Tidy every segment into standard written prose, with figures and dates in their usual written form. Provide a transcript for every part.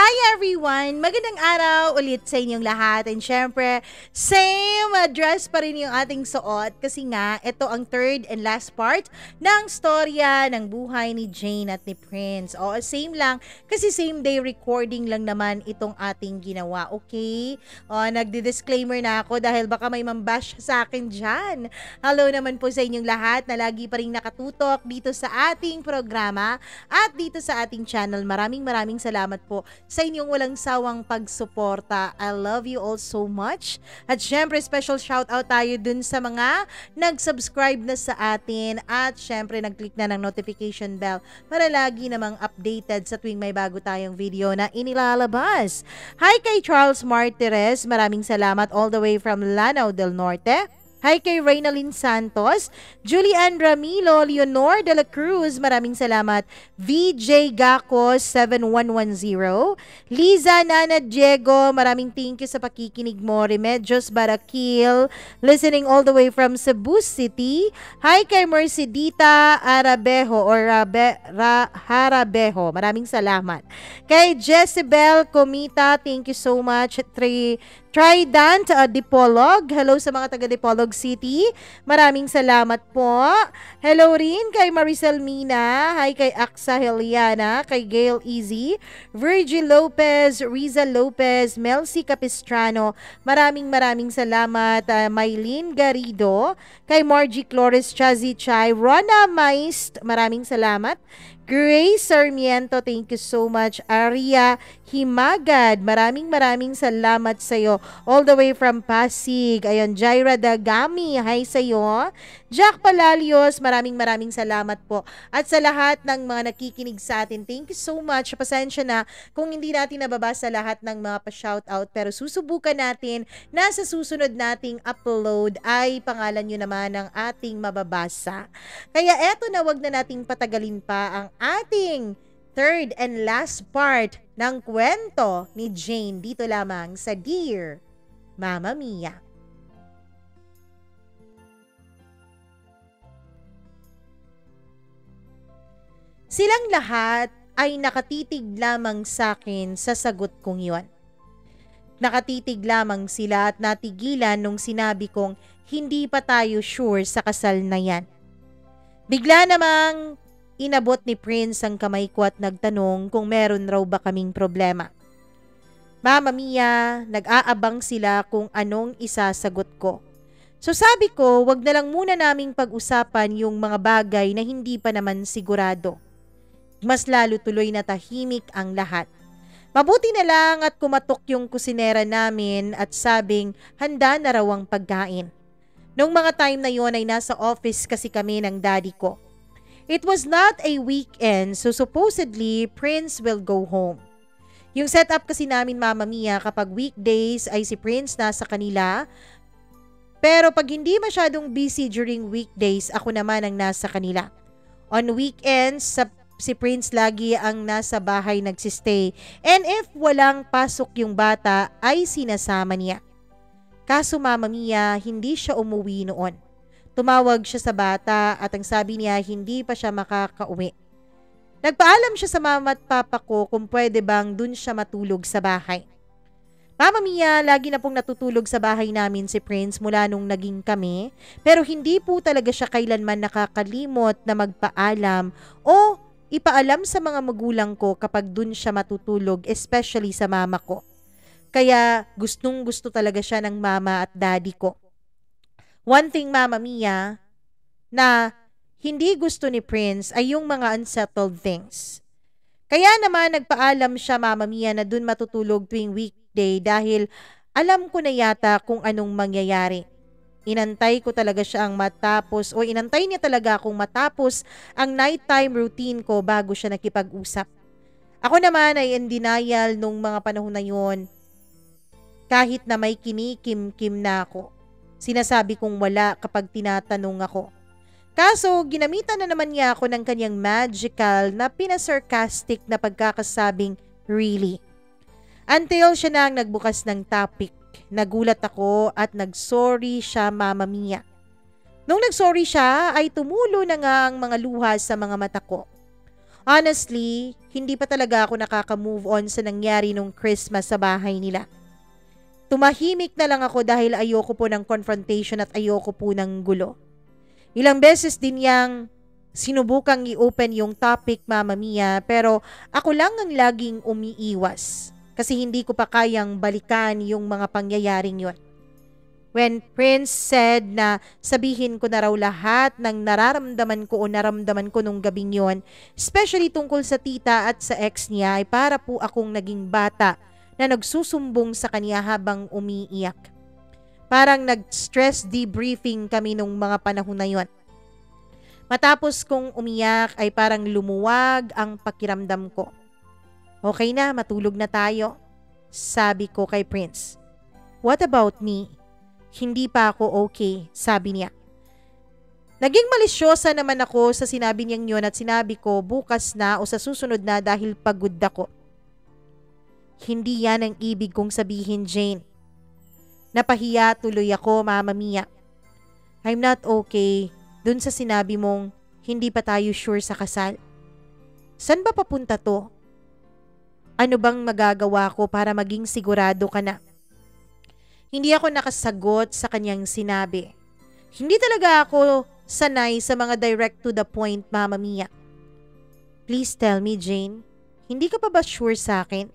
Hi everyone! Magandang araw ulit sa inyong lahat. And syempre, same dress pa rin yung ating suot kasi nga, ito ang third and last part ng storya ng buhay ni Jane at ni Prince. O, same lang kasi same day recording lang naman itong ating ginawa, okay? O, nagdi-disclaimer na ako dahil baka may mambash sa akin dyan. Hello naman po sa inyong lahat na lagi pa rin nakatutok dito sa ating programa at dito sa ating channel. Maraming salamat po sa inyong walang sawang pagsuporta. I love you all so much. At syempre, special shout out tayo dun sa mga nag-subscribe na sa atin at syempre nag-click na ng notification bell para lagi namang updated sa tuwing may bago tayong video na inilalabas. Hi kay Charles Martires, maraming salamat all the way from Lanao del Norte. Hi kay Reynalyn Santos, Julian Ramilo, Leonor de la Cruz, maraming salamat. VJ Gacos 7110, Liza Nana Diego, maraming thank you sa pakikinig mo. Remedios Barakil, listening all the way from Cebu City. Hi kay Mercedita Arabejo or Harabejo, maraming salamat. Kay Jezebel Comita, thank you so much. Trident Dipolog, hello sa mga taga Dipolog City, maraming salamat po. Hello rin kay Maricel Mina, hi kay Aksa Heliana, kay Gail Easy, Virgil Lopez, Riza Lopez, Melcy Capistrano, maraming salamat. Maylene Garrido, kay Margie Flores Chazi Chay, Rona Maist, maraming salamat. Grace Sarmiento, thank you so much. Aria Himagad, maraming salamat sa iyo. All the way from Pasig. Ayun, Jaira Dagami, hi sa iyo. Jack Palalios, maraming salamat po. At sa lahat ng mga nakikinig sa atin, thank you so much. Pasensya na kung hindi natin nababasa lahat ng mga pa-shoutout, pero susubukan natin na sa susunod nating upload ay pangalan nyo naman ang ating mababasa. Kaya eto na, wag na nating patagalin pa ang ating third and last part ng kwento ni Jane dito lamang sa Dear Mama Mia. Silang lahat ay nakatitig lamang sa akin sa sagot kong yon. Nakatitig lamang sila at natigilan nung sinabi kong hindi pa tayo sure sa kasal na yan. Bigla namang inabot ni Prince ang kamay ko at nagtanong kung meron raw ba kaming problema. Mama Mia, nag-aabang sila kung anong isasagot ko. So sabi ko, wag na lang muna naming pag-usapan yung mga bagay na hindi pa naman sigurado. Mas lalo tuloy na tahimik ang lahat. Mabuti na lang at kumatok yung kusinera namin at sabing handa na raw ang pagkain. Nung mga time na yon ay nasa office kasi kami ng daddy ko. It was not a weekend, so supposedly, Prince will go home. Yung setup kasi namin, Mama Mia, kapag weekdays ay si Prince nasa kanila. Pero pag hindi masyadong busy during weekdays, ako naman ang nasa kanila. On weekends, si Prince lagi ang nasa bahay nagsistay. And if walang pasok yung bata, ay sinasama niya. Kaso Mama Mia, hindi siya umuwi noon. Tumawag siya sa bata at ang sabi niya hindi pa siya makakauwi. Nagpaalam siya sa mama at papa ko kung pwede bang dun siya matulog sa bahay. Mama Mia, lagi na pong natutulog sa bahay namin si Prince mula nung naging kami, pero hindi po talaga siya kailanman nakakalimot na magpaalam o ipaalam sa mga magulang ko kapag dun siya matutulog, especially sa mama ko. Kaya gustong gusto talaga siya ng mama at daddy ko. One thing, Mama Mia, na hindi gusto ni Prince ay yung mga unsettled things. Kaya naman nagpaalam siya, Mama Mia, na dun matutulog tuwing weekday dahil alam ko na yata kung anong mangyayari. Inantay ko talaga siya inantay niya talaga akong matapos ang nighttime routine ko bago siya nakipag-usap. Ako naman ay in denial nung mga panahon na yon, kahit na may kinikim-kim na ako. Sinasabi kong wala kapag tinatanong ako. Kaso, ginamitan na naman niya ako ng kanyang magical na pinasarcastic na pagkakasabing really. Until siya na ang nagbukas ng topic. Nagulat ako at nagsorry siya, Mama Mia. Nung nagsorry siya, ay tumulo na nga ang mga luha sa mga mata ko. Honestly, hindi pa talaga ako nakaka-move on sa nangyari nung Christmas sa bahay nila. Tumahimik na lang ako dahil ayoko po ng confrontation at ayoko po ng gulo. Ilang beses din niyang sinubukang i-open yung topic, Mama Mia, pero ako lang ang laging umiiwas kasi hindi ko pa kayang balikan yung mga pangyayaring yon. When Prince said na sabihin ko na raw lahat ng nararamdaman ko o naramdaman ko nung gabing yon, especially tungkol sa tita at sa ex niya, ay para po akong naging bata na nagsusumbong sa kanya habang umiiyak. Parang nag-stress debriefing kami nung mga panahon na yon. Matapos kong umiyak ay parang lumuwag ang pakiramdam ko. Okay na, matulog na tayo, sabi ko kay Prince. What about me? Hindi pa ako okay, sabi niya. Naging malisyosa naman ako sa sinabi niyang yun at sinabi ko bukas na o sa susunod na dahil pagod ako. Hindi yan ang ibig kong sabihin, Jane. Napahiya tuloy ako, Mama Mia. I'm not okay dun sa sinabi mong hindi pa tayo sure sa kasal. San ba papunta to? Ano bang magagawa ko para maging sigurado ka na? Hindi ako nakasagot sa kanyang sinabi. Hindi talaga ako sanay sa mga direct to the point, Mama Mia. Please tell me, Jane, hindi ka pa ba sure sa akin?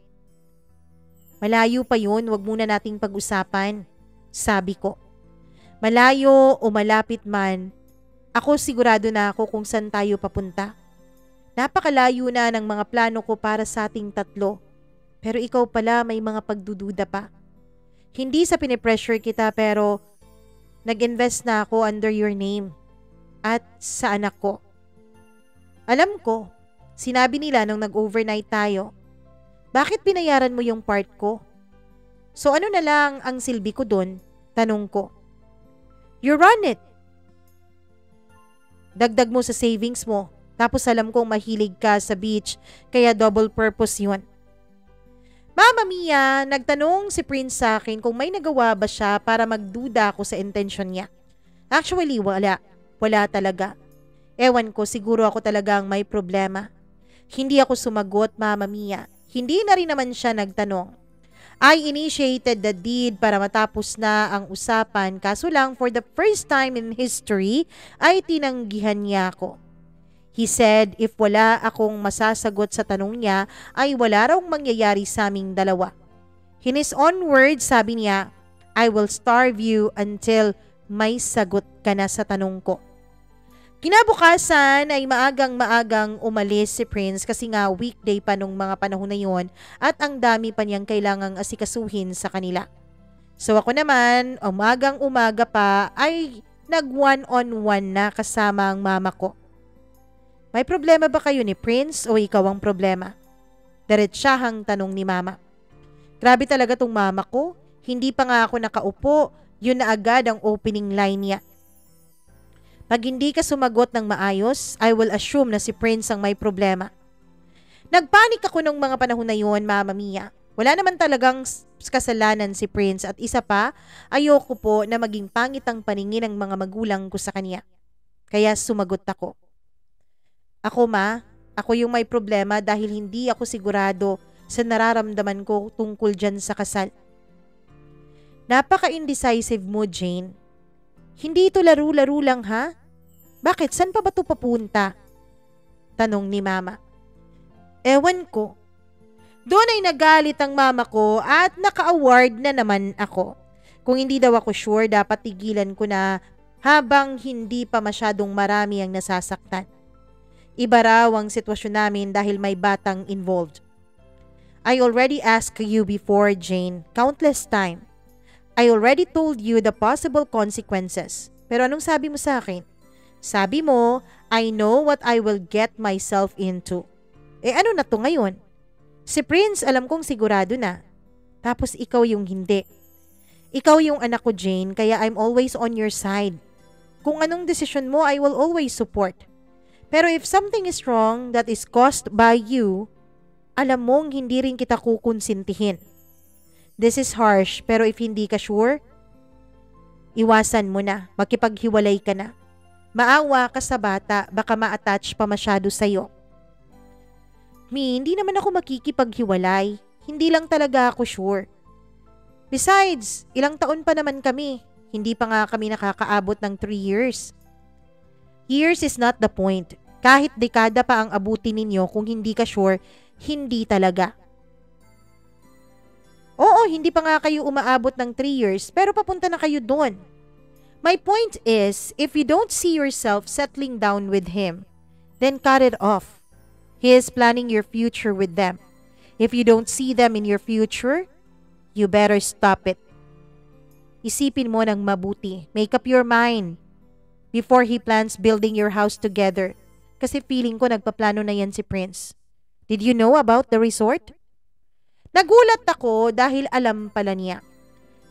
Malayo pa yun, wag muna nating pag-usapan, sabi ko. Malayo o malapit man, ako sigurado na ako kung saan tayo papunta. Napakalayo na ng mga plano ko para sa ating tatlo, pero ikaw pala may mga pagdududa pa. Hindi sa pinipressure kita pero nag-invest na ako under your name at sa anak ko. Alam ko, sinabi nila nung nag-overnight tayo, bakit binayaran mo yung part ko? So ano na lang ang silbi ko dun? Tanong ko. You run it. Dagdag mo sa savings mo, tapos alam kong mahilig ka sa beach, kaya double purpose yun. Mama Mia, nagtanong si Prince sa akin kung may nagawa ba siya para magduda ako sa intensyon niya. Actually, wala. Wala talaga. Ewan ko, siguro ako talagang may problema. Hindi ako sumagot, Mama Mia. Hindi na rin naman siya nagtanong. I initiated the deed para matapos na ang usapan, kaso lang for the first time in history ay tinanggihan niya ako. He said if wala akong masasagot sa tanong niya ay wala raw mangyayari sa aming dalawa. In his own words, sabi niya, I will starve you until may sagot ka na sa tanong ko. Kinabukasan ay maagang-maagang umalis si Prince kasi nga weekday pa nung mga panahon na yon at ang dami pa niyang kailangang asikasuhin sa kanila. So ako naman, umagang-umaga pa ay nag-one-on-one na kasama ang mama ko. May problema ba kayo ni Prince o ikaw ang problema? Diretsahang tanong ni Mama. Grabe talaga tong mama ko. Hindi pa nga ako nakaupo, yun na agad ang opening line niya. Pag hindi ka sumagot ng maayos, I will assume na si Prince ang may problema. Nagpanik ako nung mga panahon na yun, Mama Mia. Wala naman talagang kasalanan si Prince at isa pa, ayoko po na maging pangit ang paningin ng mga magulang ko sa kanya. Kaya sumagot ako. Ako ako yung may problema dahil hindi ako sigurado sa nararamdaman ko tungkol dyan sa kasal. Napaka-indecisive mo, Jane. Hindi ito laro-laro lang, ha? Bakit? San pa ba ito papunta? Tanong ni Mama. Ewan ko. Doon ay nagalit ang mama ko at naka-award na naman ako. Kung hindi daw ako sure, dapat tigilan ko na habang hindi pa masyadong marami ang nasasaktan. Iba raw ang sitwasyon namin dahil may batang involved. I already asked you before, Jane, countless time. I already told you the possible consequences. Pero anong sabi mo sa akin? Sabi mo, I know what I will get myself into. Ano na to ngayon? Si Prince alam kong sigurado na. Tapos ikaw yung hindi. Ikaw yung anak ko, Jane, kaya I'm always on your side. Kung anong desisyon mo, I will always support. Pero if something is wrong that is caused by you, alam mong hindi rin kita kukonsintihin. This is harsh, pero if hindi ka sure, iwasan mo na, makipaghiwalay ka na. Maawa ka sa bata, baka ma-attach pa masyado sa'yo. me, hindi naman ako makikipaghiwalay. Hindi lang talaga ako sure. Besides, ilang taon pa naman kami. Hindi pa nga kami nakakaabot ng 3 years. Years is not the point. Kahit dekada pa ang abutin ninyo kung hindi ka sure, hindi talaga. Oo, hindi pa nga kayo umaabot ng 3 years pero papunta na kayo doon. My point is, if you don't see yourself settling down with him, then cut it off. He is planning your future with them. If you don't see them in your future, you better stop it. Isipin mo ng mabuti. Make up your mind before he plans building your house together. Kasi feeling ko nagpaplano na yan si Prince. Did you know about the resort? Nagulat ako dahil alam pala niya.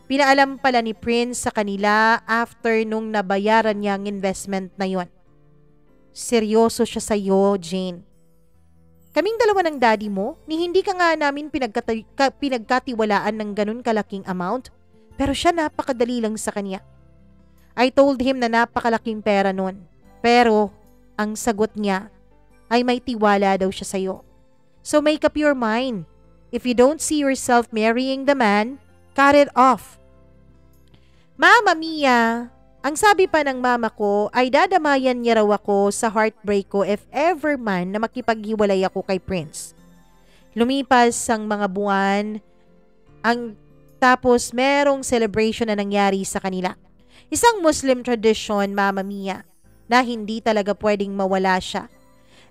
Pinaalam pala ni Prince sa kanila after nung nabayaran niya ang investment na yon. Seryoso siya sa'yo, Jane. Kaming dalawa ng daddy mo, ni hindi ka nga namin pinagkatiwalaan ng ganun kalaking amount, pero siya napakadali lang sa kanya. I told him na napakalaking pera nun, pero ang sagot niya ay may tiwala daw siya sa'yo. So make up your mind. If you don't see yourself marrying the man, cut it off. Mama Mia, ang sabi pa ng mama ko ay dadamayan niya raw ako sa heartbreak ko if ever man na makipaghiwalay ako kay Prince. Lumipas ang mga buwan, tapos merong celebration na nangyari sa kanila. Isang Muslim tradition, Mama Mia, na hindi talaga pwedeng mawala siya.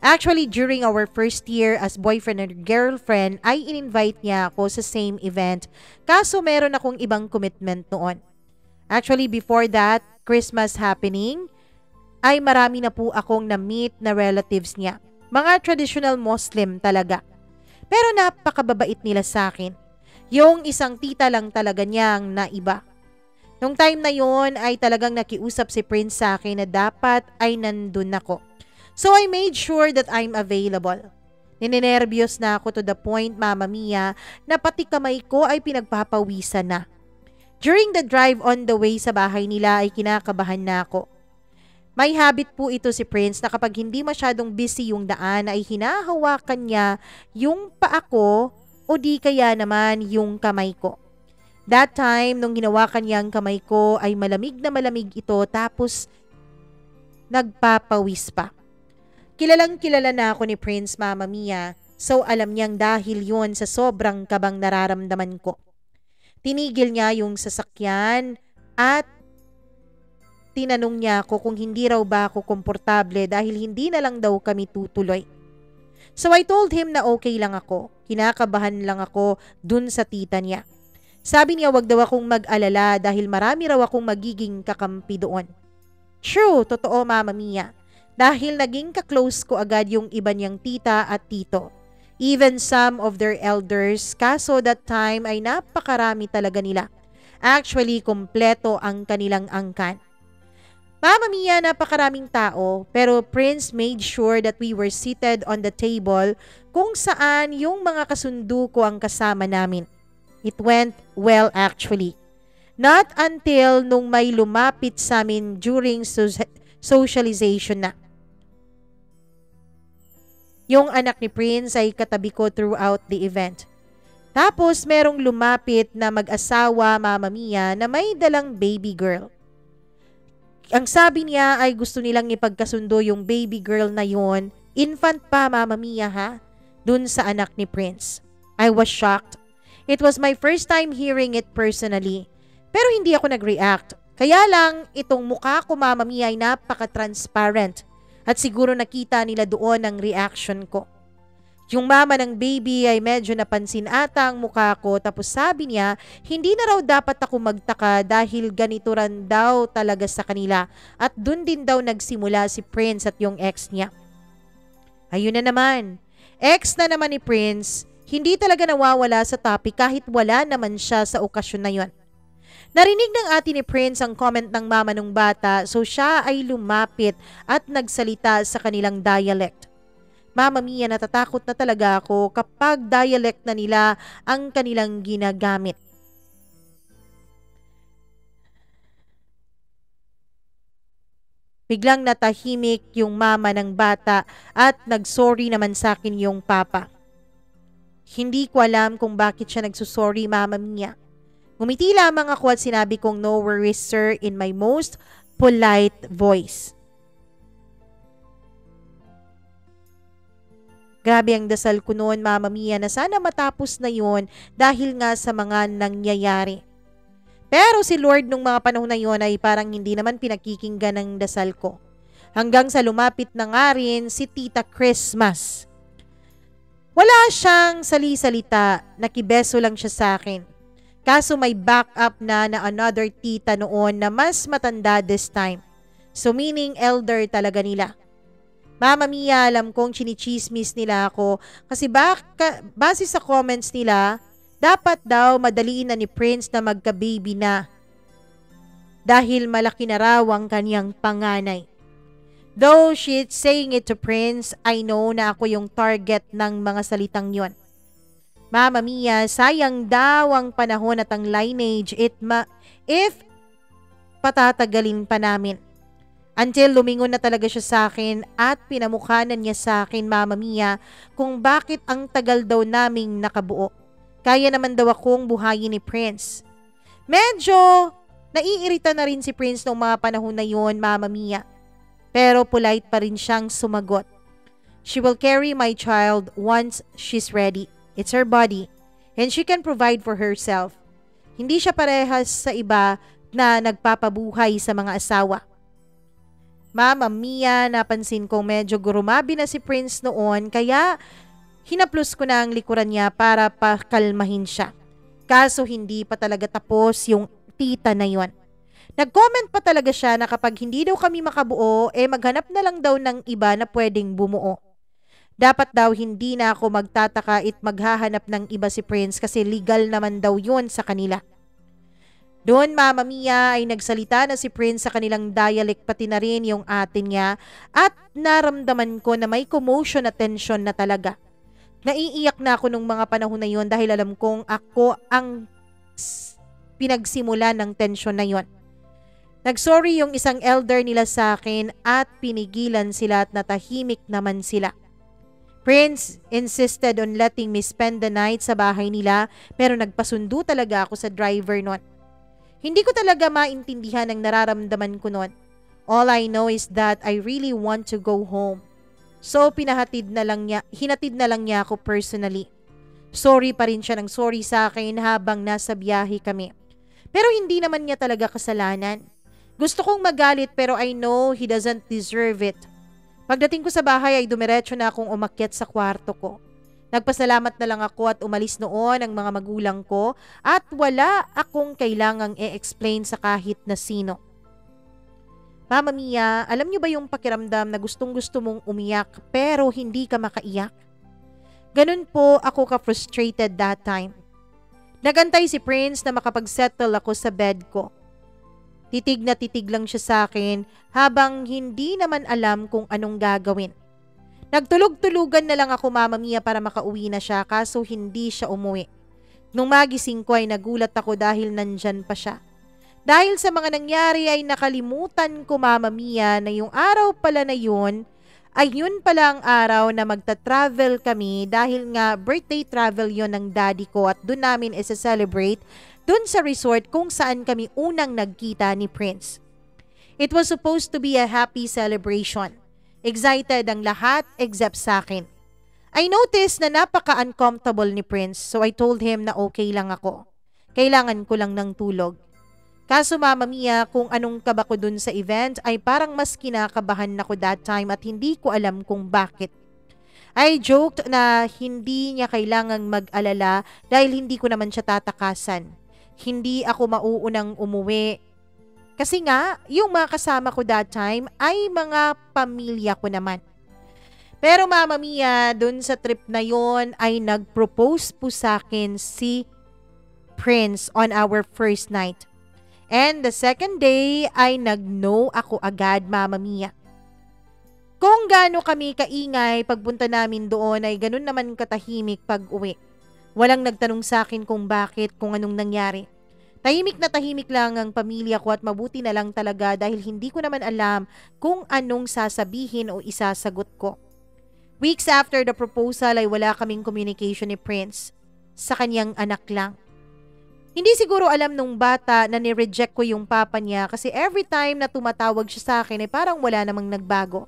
Actually, during our first year as boyfriend and girlfriend, ay in-invite niya ako sa same event. Kaso meron akong ibang commitment noon. Actually, before that, Christmas happening, ay marami na po akong na-meet na relatives niya. Mga traditional Muslim talaga. Pero napakababait nila sa akin. Yung isang tita lang talaga niyang naiba. Nung time na yon ay talagang nakiusap si Prince sa akin na dapat ay nandun ako. So I made sure that I'm available. Ninenervyos na ako to the point, Mama Mia, na pati kamay ko ay pinagpapawisan na. During the drive on the way sa bahay nila ay kinakabahan na ako. May habit po ito si Prince na kapag hindi masyadong busy yung daan ay hinahawakan niya yung paa ko o di kaya naman yung kamay ko. That time, nung hinawakan niya ang kamay ko ay malamig na malamig ito tapos nagpapawis pa. Kilalang kilala na ako ni Prince, Mama Mia, so alam niyang dahil yun sa sobrang kabang nararamdaman ko. Tinigil niya yung sasakyan at tinanong niya ako kung hindi raw ba ako komportable dahil hindi na lang daw kami tutuloy. So I told him na okay lang ako. Kinakabahan lang ako dun sa tita niya. Sabi niya wag daw akong mag-alala dahil marami raw akong magiging kakampi doon. True, totoo, Mama Mia. Dahil naging ka-close ko agad yung iba niyang tita at tito. Even some of their elders, kaso that time ay napakarami talaga nila. Actually, kompleto ang kanilang angkan. Mama Mia, napakaraming tao, pero Prince made sure that we were seated on the table kung saan yung mga kasundo ko ang kasama namin. It went well actually. Not until nung may lumapit sa amin during socialization na. Yung anak ni Prince ay katabi ko throughout the event. Tapos merong lumapit na mag-asawa, Mama Mia, na may dalang baby girl. Ang sabi niya ay gusto nilang ipagkasundo yung baby girl na yon, infant pa, Mama Mia ha, dun sa anak ni Prince. I was shocked. It was my first time hearing it personally. Pero hindi ako nag-react. Kaya lang, itong mukha ko, Mama Mia, ay napaka-transparent. At siguro nakita nila doon ang reaction ko. Yung mama ng baby ay medyo napansin ata ang mukha ko tapos sabi niya hindi na raw dapat ako magtaka dahil ganito ran daw talaga sa kanila at dun din daw nagsimula si Prince at yung ex niya. Ayun na naman. Ex na naman ni Prince, hindi talaga nawawala sa topic kahit wala naman siya sa okasyon na yon. Narinig ng ate ni Prince ang comment ng mama ng bata so siya ay lumapit at nagsalita sa kanilang dialect. Mama Mia, natatakot na talaga ako kapag dialect na nila ang kanilang ginagamit. Biglang natahimik yung mama ng bata at nagsorry naman sa akin yung papa. Hindi ko alam kung bakit siya nagsusorry, Mama Mia. Ngumiti lamang ako at sinabi kong no worries sir in my most polite voice. Grabe ang dasal ko noon, Mama Mia, na sana matapos na yun dahil nga sa mga nangyayari. Pero si Lord nung mga panahon na yun ay parang hindi naman pinakikinggan ng dasal ko. Hanggang sa lumapit na nga rin si Tita Christmas. Wala siyang sali-salita, nakibeso lang siya sa akin. Kaso may backup na another tita noon na mas matanda this time. So meaning elder talaga nila. Mama Mia, alam kong chinichismis nila ako kasi base sa comments nila, dapat daw madaliin na ni Prince na magka-baby na. Dahil malaki na raw ang kanyang panganay. Though she's saying it to Prince, I know na ako yung target ng mga salitang yon. Mama Mia, sayang daw ang panahon at ang lineage if patatagalin pa namin. Until lumingon na talaga siya sa akin at pinamukhanan niya sa akin, Mama Mia, kung bakit ang tagal daw naming nakabuo. Kaya naman daw akong buhayin ni Prince. Medyo naiirita na rin si Prince noong mga panahon na yon, Mama Mia. Pero polite pa rin siyang sumagot. She will carry my child once she's ready. It's her body and she can provide for herself. Hindi siya parehas sa iba na nagpapabuhay sa mga asawa. Mama Mia, napansin kong medyo gurumabi na si Prince noon kaya hinaplos ko na ang likuran niya para pakalmahin siya. Kaso hindi pa talaga tapos yung tita na yon. Nag-comment pa talaga siya na kapag hindi daw kami makabuo, maghanap na lang daw ng iba na pwedeng bumuo. Dapat daw hindi na ako magtataka at maghahanap ng iba si Prince kasi legal naman daw yun sa kanila. Doon, Mama Mia, ay nagsalita na si Prince sa kanilang dialect pati na rin yung atin niya at naramdaman ko na may commotion at tension na talaga. Naiiyak na ako nung mga panahon na yun dahil alam kong ako ang pinagsimula ng tension na yun. Nagsorry yung isang elder nila sa akin at pinigilan sila at natahimik naman sila. Prince insisted on letting me spend the night sa bahay nila pero nagpasundo talaga ako sa driver nun. Hindi ko talaga maintindihan ang nararamdaman ko nun. All I know is that I really want to go home. So hinatid na lang niya ako personally. Sorry pa rin siya ng sorry sa akin habang nasa biyahe kami. Pero hindi naman niya talaga kasalanan. Gusto kong magalit pero I know he doesn't deserve it. Pagdating ko sa bahay ay dumiretso na akong umakyat sa kwarto ko. Nagpasalamat na lang ako at umalis noon ang mga magulang ko at wala akong kailangang i-explain sa kahit na sino. Mama Mia, alam niyo ba yung pakiramdam na gustong-gusto mong umiyak pero hindi ka makaiyak? Ganun po ako ka-frustrated that time. Nagantay si Prince na makapag-settle ako sa bed ko. Titig na titig lang siya sa akin habang hindi naman alam kung anong gagawin. Nagtulog-tulugan na lang ako, Mama Mia, para makauwi na siya kaso hindi siya umuwi. Nung magising ko ay nagulat ako dahil nandyan pa siya. Dahil sa mga nangyari ay nakalimutan ko, Mama Mia, na yung araw pala na yun ay yun pala ang araw na magta-travel kami dahil nga birthday travel yon ng daddy ko at dun namin isa-celebrate dun sa resort kung saan kami unang nagkita ni Prince. It was supposed to be a happy celebration. Excited ang lahat except sa akin. I noticed na napaka-uncomfortable ni Prince so I told him na okay lang ako. Kailangan ko lang ng tulog. Kaso Mama Mia, kung anong kaba ko dun sa event ay parang mas kinakabahan ako that time at hindi ko alam kung bakit. I joked na hindi niya kailangang mag-alala dahil hindi ko naman siya tatakasan. Hindi ako mauunang umuwi. Kasi nga, yung mga kasama ko that time ay mga pamilya ko naman. Pero Mama Mia, dun sa trip na yon ay nag-propose po sa akin si Prince on our first night. And the second day ay nag-no ako agad, Mama Mia. Kung gaano kami kaingay pagpunta namin doon ay ganun naman katahimik pag uwi. Walang nagtanong sa akin kung bakit, kung anong nangyari. Tahimik na tahimik lang ang pamilya ko at mabuti na lang talaga dahil hindi ko naman alam kung anong sasabihin o isasagot ko. Weeks after the proposal ay wala kaming communication ni Prince. Sa kanyang anak lang. Hindi siguro alam nung bata na ni-reject ko yung papa niya kasi every time na tumatawag siya sa akin ay parang wala namang nagbago.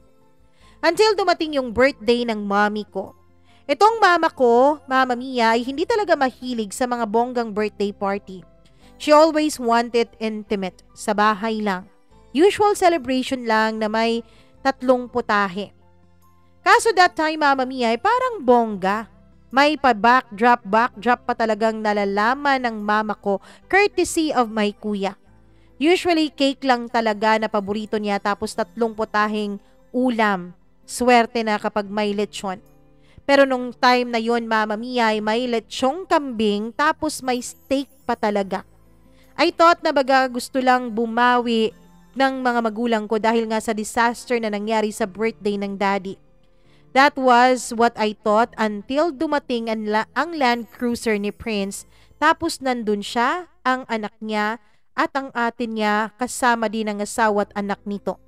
Until dumating yung birthday ng mommy ko. Itong mama ko, Mama Mia, ay hindi talaga mahilig sa mga bonggang birthday party. She always wanted intimate, sa bahay lang. Usual celebration lang na may 3 putahe. Kaso that time, Mama Mia, ay parang bongga. May backdrop pa talagang nalalaman ng mama ko courtesy of my kuya. Usually, cake lang talaga na paborito niya tapos 3 putaheng ulam. Swerte na kapag may lechon. Pero nung time na yon, Mama Mia, ay may lechong kambing tapos may steak pa talaga. I thought na baga gusto lang bumawi ng mga magulang ko dahil nga sa disaster na nangyari sa birthday ng daddy. That was what I thought until dumating ang Land Cruiser ni Prince tapos nandun siya, ang anak niya at ang atin niya kasama din ang asawa at anak nito.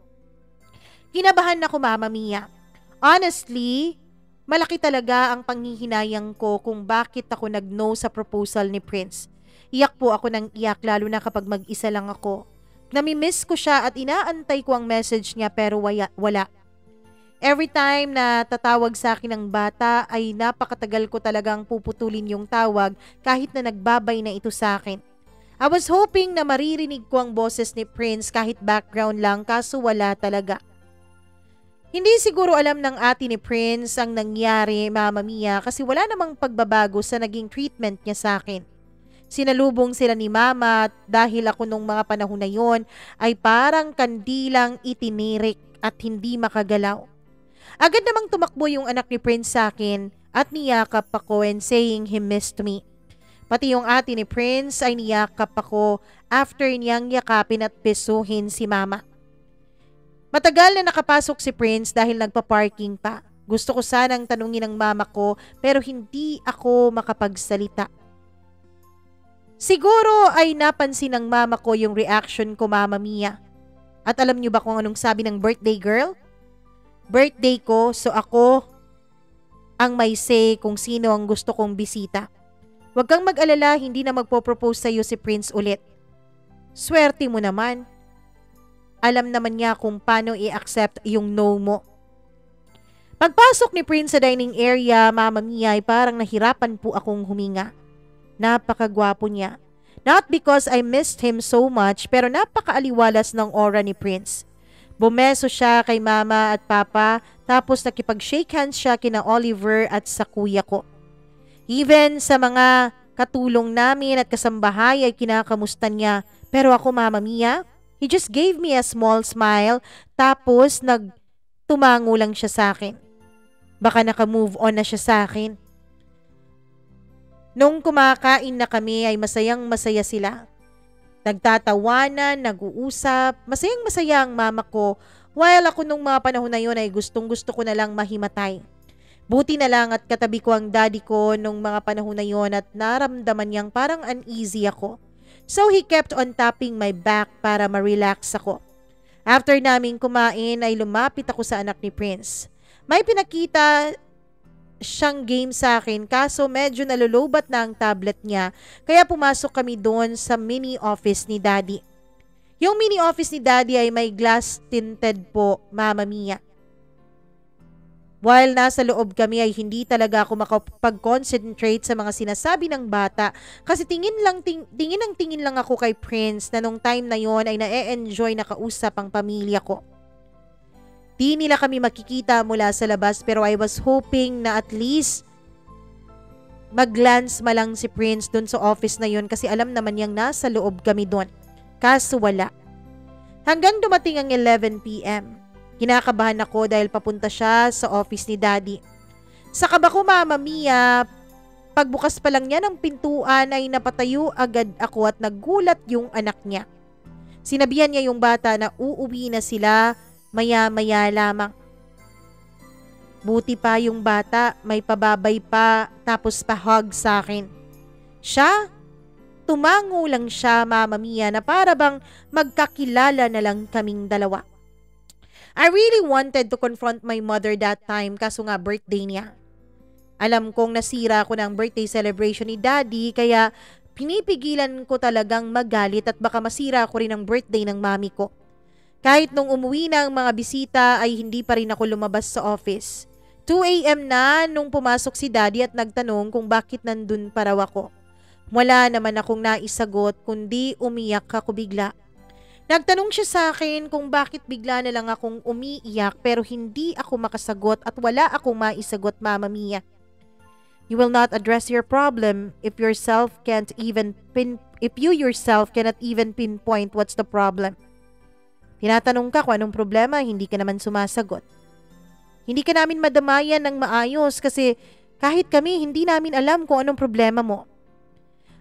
Kinabahan ako, Mama Mia. Honestly, malaki talaga ang panghihinayang ko kung bakit ako nag-no sa proposal ni Prince. Iyak po ako ng iyak lalo na kapag mag-isa lang ako. Namimiss ko siya at inaantay ko ang message niya pero wala. Every time na tatawag sa akin ng bata ay napakatagal ko talagang puputulin yung tawag kahit na nagbabay na ito sa akin. I was hoping na maririnig ko ang boses ni Prince kahit background lang kaso wala talaga. Hindi siguro alam ng ate ni Prince ang nangyari, Mama Mia, kasi wala namang pagbabago sa naging treatment niya sa akin. Sinalubong sila ni Mama at dahil ako nung mga panahon na yon ay parang kandilang itinirik at hindi makagalaw. Agad namang tumakbo yung anak ni Prince sa akin at niyakap ako and saying he missed me. Pati yung ate ni Prince ay niyakap ako after niyang yakapin at pisuhin si Mama. Matagal na nakapasok si Prince dahil nagpa-parking pa. Gusto ko sanang tanungin ng mama ko pero hindi ako makapagsalita. Siguro ay napansin ng mama ko yung reaction ko, Mama Mia. At alam niyo ba kung anong sabi ng birthday girl? Birthday ko, so ako ang may say kung sino ang gusto kong bisita. Huwag kang mag-alala, hindi na magpo-propose sa'yo si Prince ulit. Swerte mo naman. Alam naman niya kung paano i-accept yung no mo. Pagpasok ni Prince sa dining area, Mama Mia, ay parang nahirapan po akong huminga. Napakagwapo niya. Not because I missed him so much, pero napakaaliwalas ng aura ni Prince. Bumeso siya kay Mama at Papa, tapos nakipag-shake hands siya kina Oliver at sa kuya ko. Even sa mga katulong namin at kasambahay ay kinakamusta niya. Pero ako, Mama Mia, he just gave me a small smile, tapos tumango lang siya sa akin. Baka naka-move on na siya sa akin. Nung kumakain na kami ay masayang-masaya sila. Nagtatawanan, nag-uusap, masayang-masaya ang mama ko, while ako nung mga panahon na yun ay gustong-gusto ko na lang mahimatay. Buti na lang at katabi ko ang daddy ko nung mga panahon na yun at naramdaman niyang parang uneasy ako. So he kept on tapping my back para ma-relax ako. After naming kumain ay lumapit ako sa anak ni Prince. May pinakita siyang game sa akin kaso medyo nalulubat na ang tablet niya kaya pumasok kami doon sa mini office ni Daddy. Yung mini office ni Daddy ay may glass tinted po, Mama Mia. While nasa loob kami ay hindi talaga ako makapag-concentrate sa mga sinasabi ng bata kasi tingin lang ako kay Prince na nung time na yon ay na-enjoy na kausap ang pamilya ko. Di nila kami makikita mula sa labas pero I was hoping na at least mag-glance malang si Prince dun sa office na yun kasi alam naman niyang nasa loob kami dun. Kaso wala. Hanggang dumating ang 11 p.m. Kinakabahan ako dahil papunta siya sa office ni Daddy. Sa kaba ko, Mama Mia, pagbukas pa lang niya ng pintuan ay napatayo agad ako at naggulat yung anak niya. Sinabihan niya yung bata na uuwi na sila maya-maya lamang. Buti pa yung bata, may pababay pa tapos pa-hug sa akin. Siya, tumango lang siya, Mama Mia, na para bang magkakilala na lang kaming dalawa. I really wanted to confront my mother that time kaso nga birthday niya. Alam kong nasira ko ng birthday celebration ni Daddy kaya pinipigilan ko talagang magalit at baka masira ko rin ang birthday ng mami ko. Kahit nung umuwi na ang mga bisita ay hindi pa rin ako lumabas sa office. 2 a.m. na nung pumasok si Daddy at nagtanong kung bakit nandun pa raw ako. Wala naman akong naisagot kundi umiyak ako bigla. Nagtanong siya sa akin kung bakit bigla na lang akong umiiyak pero hindi ako makasagot at wala akong maisagot, Mama Mia. You will not address your problem if you yourself cannot even pinpoint what's the problem. Tinatanong ka kung anong problema, hindi ka naman sumasagot. Hindi ka namin madamayan ng maayos kasi kahit kami hindi namin alam kung anong problema mo.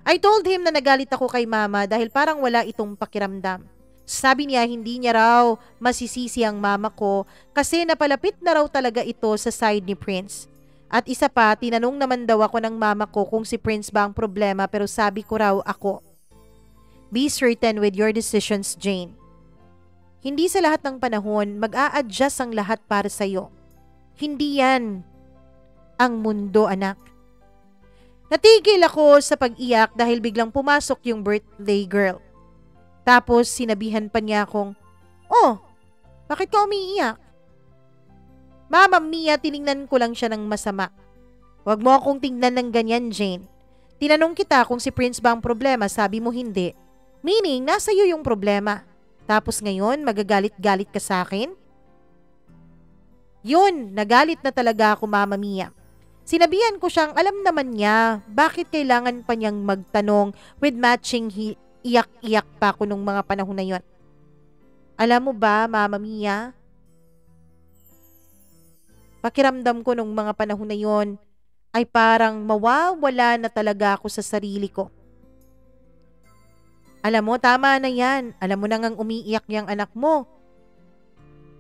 I told him na nagalit ako kay Mama dahil parang wala itong pakiramdam. Sabi niya hindi niya raw masisisi ang mama ko kasi napalapit na raw talaga ito sa side ni Prince. At isa pa, tinanong naman daw ako ng mama ko kung si Prince ba ang problema pero sabi ko raw ako. Be certain with your decisions, Jane. Hindi sa lahat ng panahon mag-a-adjust ang lahat para sa'yo. Hindi yan ang mundo, anak. Natigil ako sa pag-iyak dahil biglang pumasok yung birthday girl. Tapos sinabihan pa niya akong, "Oh, bakit ka umiiyak?" Mama Mia, tiningnan ko lang siya ng masama. "Huwag mo akong tingnan ng ganyan, Jane. Tinanong kita kung si Prince ba ang problema, sabi mo hindi. Meaning, nasa iyo yung problema. Tapos ngayon, magagalit-galit ka sa akin?" Yun, nagalit na talaga ako, Mama Mia. Sinabihan ko siyang alam naman niya bakit kailangan pa niyang magtanong with matching iyak-iyak pa ako nung mga panahon na yon. Alam mo ba, Mama Mia, pakiramdam ko nung mga panahon na yon ay parang mawawala na talaga ako sa sarili ko. Alam mo, tama na yan. Alam mo na ngang umiiyak niyang anak mo.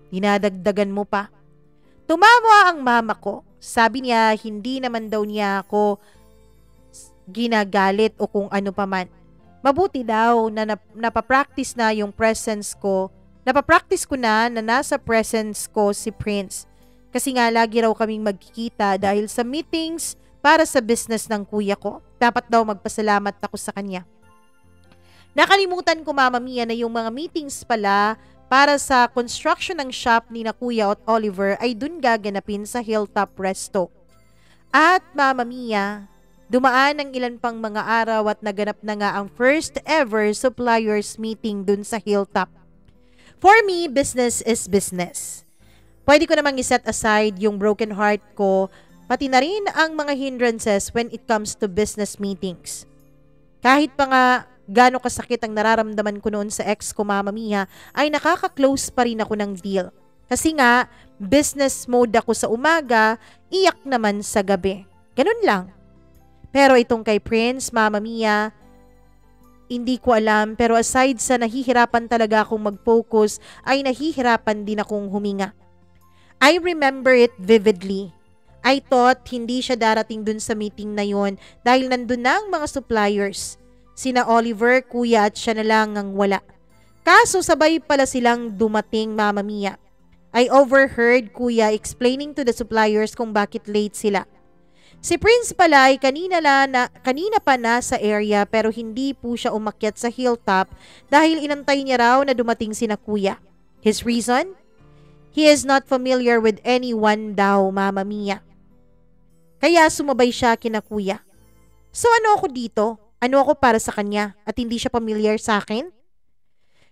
Dinadagdagan mo pa. Tumawa ang mama ko. Sabi niya hindi naman daw niya ako ginagalit o kung ano pa man. Mabuti daw na napapractice na yung presence ko. Napapractice ko na nasa presence ko si Prince. Kasi nga lagi raw kaming magkikita dahil sa meetings para sa business ng kuya ko. Dapat daw magpasalamat ako sa kanya. Nakalimutan ko, Mama Mia, na yung mga meetings pala para sa construction ng shop ni na Kuya at Oliver ay dun gaganapin sa Hilltop Resto. At Mama Mia, dumaan ang ilan pang mga araw at naganap na nga ang first ever suppliers meeting dun sa Hilltop. For me, business is business. Pwede ko namang iset aside yung broken heart ko, pati na rin ang mga hindrances when it comes to business meetings. Kahit pa nga gaano kasakit ang nararamdaman ko noon sa ex ko, Mama Mia, ay nakaka-close pa rin ako ng deal. Kasi nga, business mode ako sa umaga, iyak naman sa gabi. Ganun lang. Pero itong kay Prince, Mama Mia, hindi ko alam, pero aside sa nahihirapan talaga akong mag-focus, ay nahihirapan din akong huminga. I remember it vividly. I thought hindi siya darating dun sa meeting na yon dahil nandun na ang mga suppliers. Sina Oliver, Kuya at siya na lang ang wala. Kaso sabay pala silang dumating, Mama Mia. I overheard Kuya explaining to the suppliers kung bakit late sila. Si Prince pala ay kanina pa nasa area pero hindi po siya umakyat sa hilltop dahil inantay niya raw na dumating sina Kuya. His reason? He is not familiar with anyone daw, Mama Mia. Kaya sumabay siya kina Kuya. So ano ako dito? Ano ako para sa kanya at hindi siya familiar sa akin?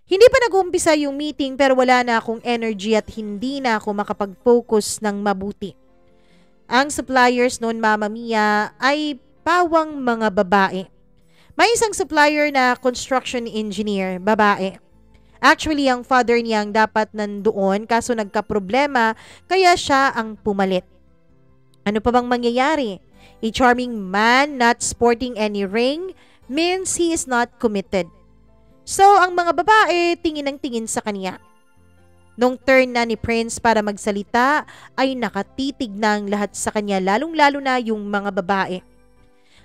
Hindi pa nag-uumpisa yung meeting pero wala na akong energy at hindi na ako makapag-focus ng mabuti. Ang suppliers noon, Mama Mia, ay pawang mga babae. May isang supplier na construction engineer, babae. Actually, ang father niya ang dapat nandoon kaso nagka-problema kaya siya ang pumalit. Ano pa bang mangyayari? A charming man not sporting any ring means he is not committed. So, ang mga babae tingin ng tingin sa kanya. Nung turn na ni Prince para magsalita, ay nakatitig na ang lahat sa kanya, lalong-lalo na yung mga babae.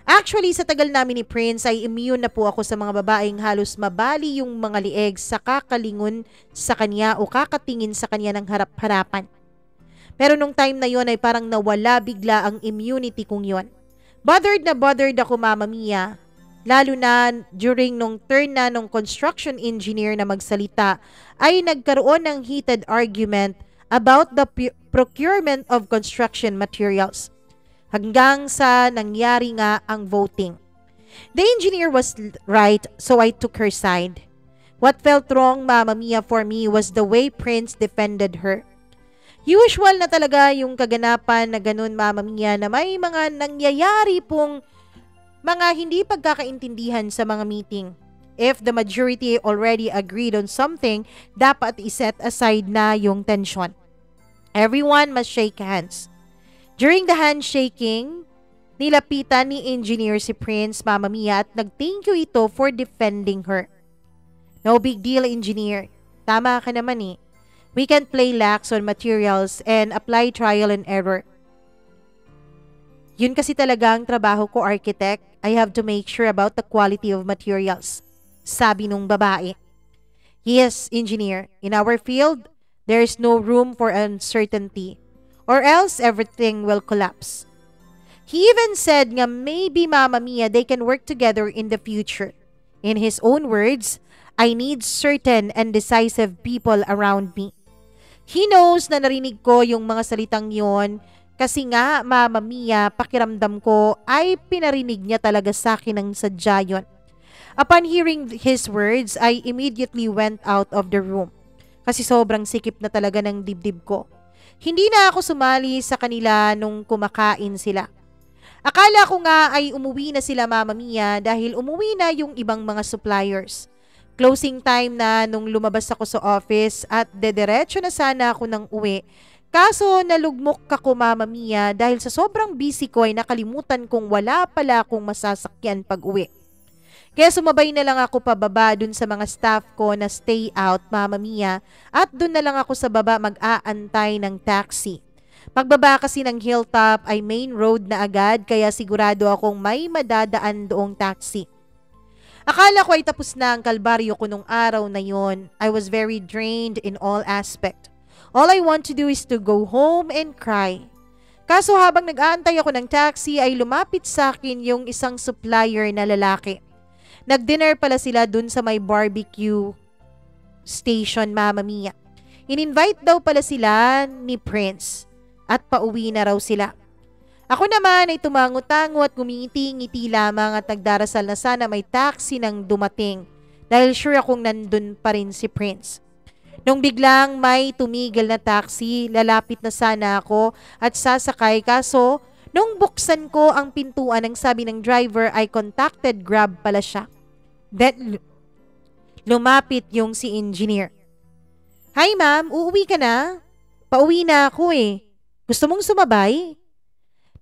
Actually, sa tagal namin ni Prince ay immune na po ako sa mga babaeng halos mabali yung mga lieg sa kakalingon sa kanya o kakatingin sa kanya ng harap-harapan. Pero nung time na yon ay parang nawala bigla ang immunity kong yon. Bothered na bothered ako, Mama Mia. Lalo na during nung turn na nung construction engineer na magsalita ay nagkaroon ng heated argument about the procurement of construction materials. Hanggang sa nangyari nga ang voting. The engineer was right, so I took her side. What felt wrong, Mama Mia, for me was the way Prince defended her. Usual na talaga yung kaganapan na ganun, Mama Mia, na may mga nangyayari pong mga hindi pagkakaintindihan sa mga meeting. If the majority already agreed on something, dapat iset aside na yung tension. Everyone must shake hands. During the handshaking, nilapitan ni engineer si Prince, Mama Mia, at nag-thank you ito for defending her. No big deal, engineer. Tama ka naman eh. We can play lax on materials and apply trial and error. Yun kasi talaga ang trabaho ko, architect. I have to make sure about the quality of materials. Sabi nung babae. Yes, engineer. In our field, there is no room for uncertainty. Or else everything will collapse. He even said nga maybe, Mama Mia, they can work together in the future. In his own words, I need certain and decisive people around me. He knows na narinig ko yung mga salitang yon kasi nga, Mama Mia, pakiramdam ko ay pinarinig niya talaga sa akin ng sadya yon. Upon hearing his words, I immediately went out of the room kasi sobrang sikip na talaga ng dibdib ko. Hindi na ako sumali sa kanila nung kumakain sila. Akala ko nga ay umuwi na sila, Mama Mia, dahil umuwi na yung ibang mga suppliers. Closing time na nung lumabas ako sa office at dediretso na sana ako ng uwi. Kaso nalugmok ako, Mama Mia, dahil sa sobrang busy ko ay nakalimutan kong wala pala akong masasakyan pag uwi. Kaya sumabay na lang ako pababa dun sa mga staff ko na stay out, Mama Mia, at dun na lang ako sa baba mag-aantay ng taxi. Pagbaba kasi ng hilltop ay main road na agad kaya sigurado akong may madadaan doong taxi. Akala ko ay tapos na ang kalbaryo ko nung araw na yon. I was very drained in all aspect. All I want to do is to go home and cry. Kaso habang nag-aantay ako ng taxi ay lumapit sa akin yung isang supplier na lalaki. Nag-dinner pala sila dun sa may barbecue station, Mama Mia. In-invite daw pala sila ni Prince at pauwi na raw sila. Ako naman ay tumango-tango at ngumingiti-ngiti lamang at nagdarasal na sana may taxi nang dumating dahil sure akong nandun pa rin si Prince. Nung biglang may tumigil na taxi, lalapit na sana ako at sasakay kaso nung buksan ko ang pintuan ang sabi ng driver ay contacted Grab pala siya. Then lumapit yung si engineer. Hi ma'am, uuwi ka na? Pauwi na ako eh. Gusto mong sumabay?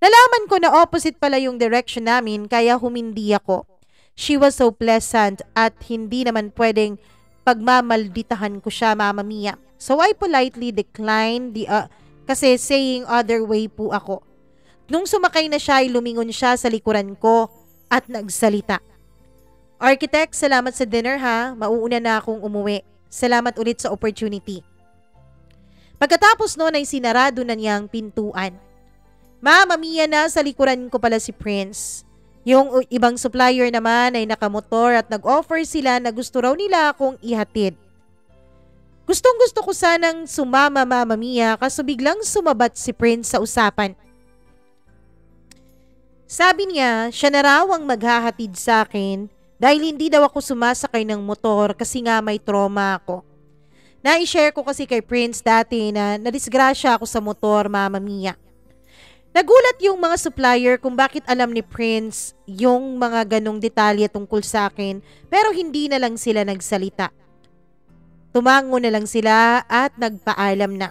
Nalaman ko na opposite pala yung direction namin kaya humindi ako. She was so pleasant at hindi naman pwedeng pagmamalditahan ko siya, Mama Mia. So I politely declined kasi saying other way po ako. Nung sumakay na siya ay lumingon siya sa likuran ko at nagsalita. Architect, salamat sa dinner ha. Mauuna na akong umuwi. Salamat ulit sa opportunity. Pagkatapos noon ay sinarado na niya ang pintuan. Mama Mia, na sa likuran ko pala si Prince. Yung ibang supplier naman ay nakamotor at nag-offer sila na gusto raw nila akong ihatid. Gustong gusto ko sanang sumama, Mama Mia, kaso biglang sumabat si Prince sa usapan. Sabi niya, siya na raw ang maghahatid sa akin dahil hindi daw ako sumasakay ng motor kasi nga may trauma ako. Na-share ko kasi kay Prince dati na nadisgrasya ako sa motor, Mama Mia. Nagulat yung mga supplier kung bakit alam ni Prince yung mga ganong detalye tungkol sa akin pero hindi na lang sila nagsalita. Tumango na lang sila at nagpaalam na.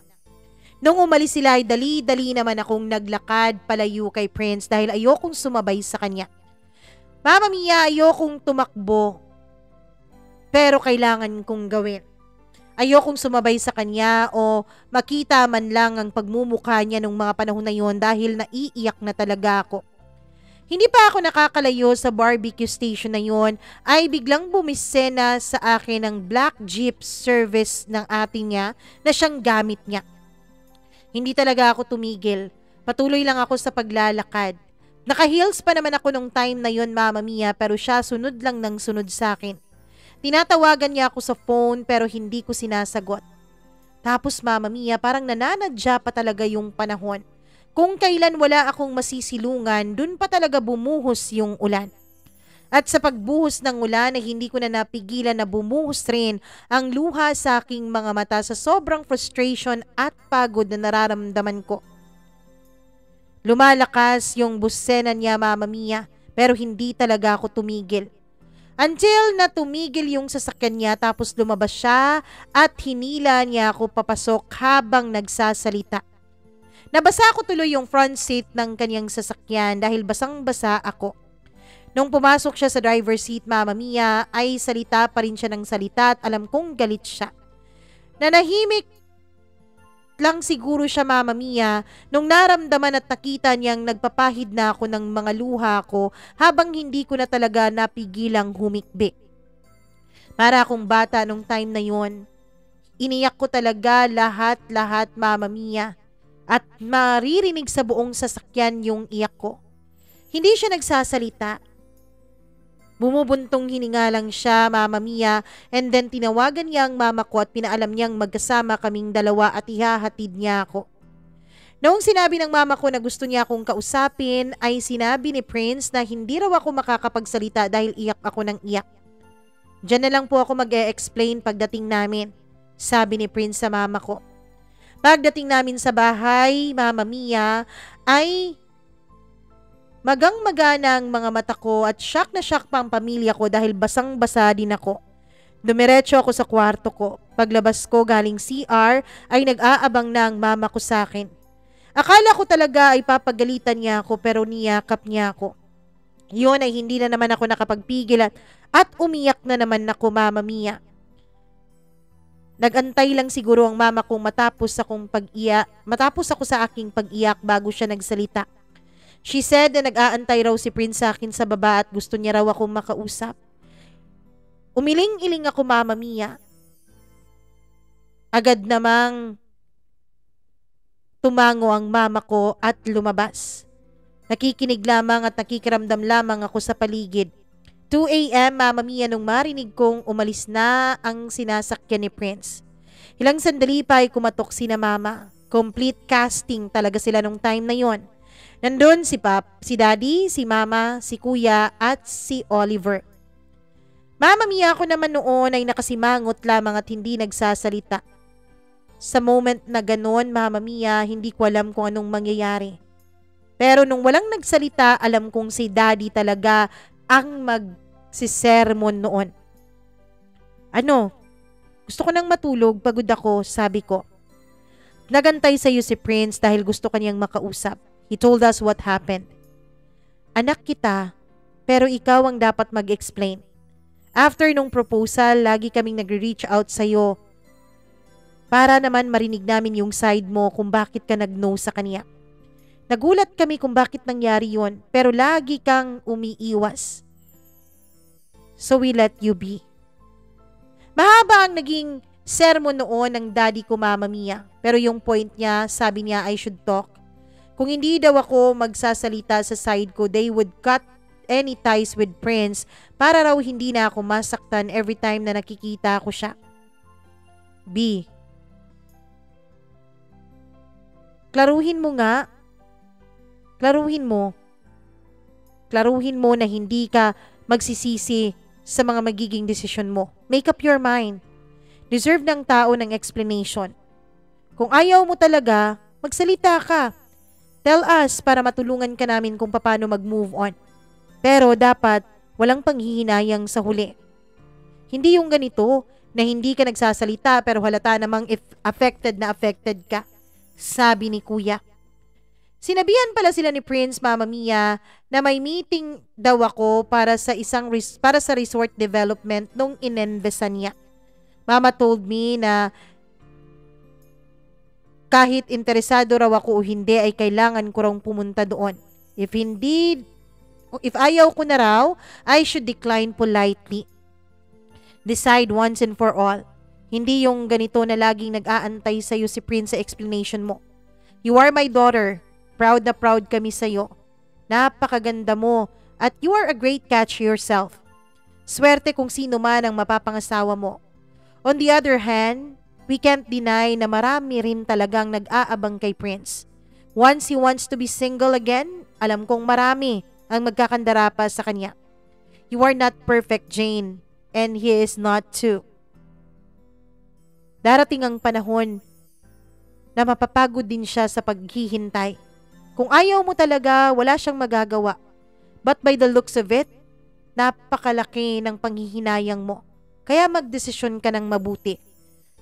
Nung umalis sila ay dali-dali naman akong naglakad palayo kay Prince dahil ayokong sumabay sa kanya. Mama Mia, ayokong tumakbo pero kailangan kong gawin. Ayokong sumabay sa kanya o makita man lang ang pagmumukha niya nung mga panahon na yon dahil naiiyak na talaga ako. Hindi pa ako nakakalayo sa barbecue station na yon ay biglang bumisena sa akin ng black jeep service ng ate niya na siyang gamit niya. Hindi talaga ako tumigil. Patuloy lang ako sa paglalakad. Naka-heels pa naman ako nung time na yon, Mama Mia, pero siya sunod lang ng sunod sa akin. Tinatawagan niya ako sa phone pero hindi ko sinasagot. Tapos Mama Mia, parang nananadya pa talaga yung panahon. Kung kailan wala akong masisilungan, dun pa talaga bumuhos yung ulan. At sa pagbuhos ng ulan ay hindi ko na napigilan na bumuhos rin ang luha sa aking mga mata sa sobrang frustration at pagod na nararamdaman ko. Lumalakas yung busena niya, Mama Mia, pero hindi talaga ako tumigil. Until na tumigil yung sasakyan niya tapos lumabas siya at hinila niya ako papasok habang nagsasalita. Nabasa ko tuloy yung front seat ng kanyang sasakyan dahil basang-basa ako. Nung pumasok siya sa driver's seat, Mama Mia, ay salita pa rin siya ng salita at alam kong galit siya. Nanahimik lang siguro siya, Mama Mia, nung naramdaman at nakita niyang nagpapahid na ako ng mga luha ko habang hindi ko na talaga napigilang humikbi. Para akong bata nung time na yon, iniyak ko talaga lahat-lahat, Mama Mia. At maririnig sa buong sasakyan yung iyak ko. Hindi siya nagsasalita. Bumubuntong hininga lang siya, Mama Mia, and then tinawagan niya ang mama ko at pinaalam niyang magkasama kaming dalawa at ihahatid niya ako. Noong sinabi ng mama ko na gusto niya akong kausapin, ay sinabi ni Prince na hindi raw ako makakapagsalita dahil iyak ako ng iyak. Diyan na lang po ako mag-e-explain pagdating namin, sabi ni Prince sa mama ko. Pagdating namin sa bahay, Mama Mia, ay magang-maga ng mga mata ko at shock na shock pa ang pamilya ko dahil basang-basa din ako. Dumiretso ako sa kwarto ko. Paglabas ko galing CR ay nag-aabang na ang mama ko sa akin. Akala ko talaga ay papagalitan niya ako pero niyakap niya ako. Yun ay hindi na naman ako nakapagpigil at umiyak na naman ako, Mama Mia. Nagantay lang siguro ang mama kong matapos ako sa aking pag-iyak bago siya nagsalita. She said na nag-aantay raw si Prince sa akin sa baba at gusto niya raw akong makausap. Umiling-iling ako, Mama Mia. Agad namang tumango ang mama ko at lumabas. Nakikinig lamang at nakikiramdam lamang ako sa paligid. 2 a.m. Mama Mia, nung marinig kong umalis na ang sinasakyan ni Prince. Ilang sandali pa ay kumatok si na mama. Complete casting talaga sila nung time na yon. Nandun si Daddy, si Mama, si Kuya at si Oliver. Mama Mia, ako naman noon ay nakasimangot lamang at hindi nagsasalita. Sa moment na ganon, Mama Mia, hindi ko alam kung anong mangyayari. Pero nung walang nagsalita, alam kong si Daddy talaga ang magsisermon noon. Ano? Gusto ko nang matulog, pagod ako, sabi ko. Nagantay sa iyo si Prince dahil gusto kanyang makausap. He told us what happened. Anak kita, pero ikaw ang dapat mag-explain. After nung proposal, lagi kaming nagre-reach out sa iyo para naman marinig namin yung side mo kung bakit ka nag-no sa kanya. Nagulat kami kung bakit nangyari yon, pero lagi kang umiiwas. So we let you be. Mahaba ang naging sermon noon ng daddy ko, Mama Mia. Pero yung point niya, sabi niya I should talk. Kung hindi daw ako magsasalita sa side ko, they would cut any ties with Prince para raw hindi na ako masaktan every time na nakikita ko siya. B. Klaruhin mo nga. Klaruhin mo. Klaruhin mo na hindi ka magsisisi sa mga magiging desisyon mo. Make up your mind. Deserve ng tao ng explanation. Kung ayaw mo talaga, magsalita ka. Tell us para matulungan ka namin kung paano mag-move on. Pero dapat walang panghihinayang sa huli. Hindi yung ganito na hindi ka nagsasalita pero halata namang affected ka, sabi ni Kuya. Sinabihan pala sila ni Prince, Mama Mia, na may meeting daw ako para sa resort development nung ininvesan niya. Mama told me na kahit interesado raw ako o hindi ay kailangan ko raw pumunta doon. If ayaw ko na raw, I should decline politely. Decide once and for all. Hindi yung ganito na laging nag-aantay sa'yo si Prince sa explanation mo. You are my daughter. Proud na proud kami sa'yo. Napakaganda mo at you are a great catch yourself. Swerte kung sino man ang mapapangasawa mo. On the other hand, we can't deny na marami rin talagang nag-aabang kay Prince. Once he wants to be single again, alam kong marami ang magkakandara pa sa kanya. You are not perfect, Jane, and he is not too. Darating ang panahon na mapapagod din siya sa paghihintay. Kung ayaw mo talaga, wala siyang magagawa. But by the looks of it, napakalaki ng panghihinayang mo. Kaya magdesisyon ka ng mabuti.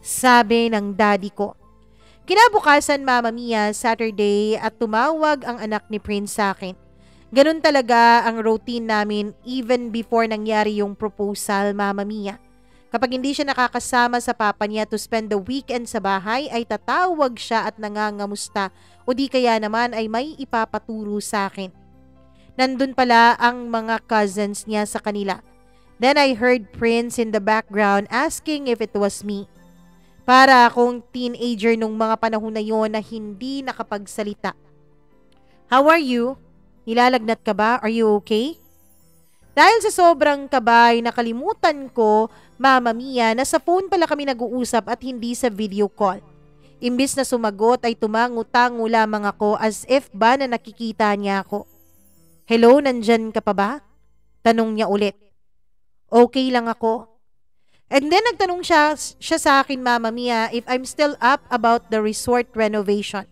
Sabi ng daddy ko. Kinabukasan, Mama Mia, Saturday at tumawag ang anak ni Prince sa akin. Ganun talaga ang routine namin even before nangyari yung proposal, Mama Mia. Kapag hindi siya nakakasama sa papa niya to spend the weekend sa bahay, ay tatawag siya at nangangamusta o di kaya naman ay may ipapaturo sa akin. Nandun pala ang mga cousins niya sa kanila. Then I heard Prince in the background asking if it was me. Para akong teenager nung mga panahon na yon na hindi nakapagsalita. How are you? Nilalagnat ka ba? Are you okay? Dahil sa sobrang kaba ay nakalimutan ko, Mama Mia, na sa phone pala kami nag-uusap at hindi sa video call. Imbis na sumagot ay tumangu-tangu lamang ako as if ba na nakikita niya ako. Hello, nandyan ka pa ba? Tanong niya ulit. Okay lang ako. And then nagtanong siya sa akin, Mama Mia, if I'm still up about the resort renovation.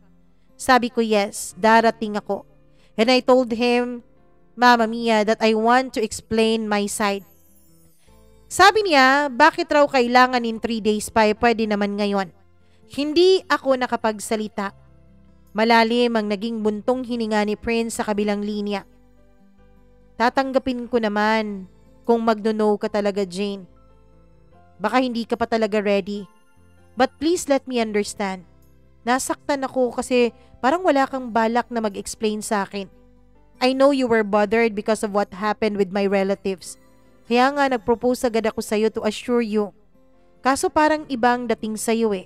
Sabi ko yes, darating ako. And I told him, Mama Mia, that I want to explain my side. Sabi niya, bakit raw kailangan in 3 days pa, pwede naman ngayon. Hindi ako nakapagsalita. Malalim ang naging buntong hininga ni Prince sa kabilang linya. Tatanggapin ko naman kung magno-no ka talaga, Jane. Baka hindi ka pa talaga ready. But please let me understand. Nasaktan ako kasi parang wala kang balak na mag-explain sa akin. I know you were bothered because of what happened with my relatives. Kaya nga nag-propose agad ako sa'yo to assure you. Kaso parang ibang dating sa'yo eh.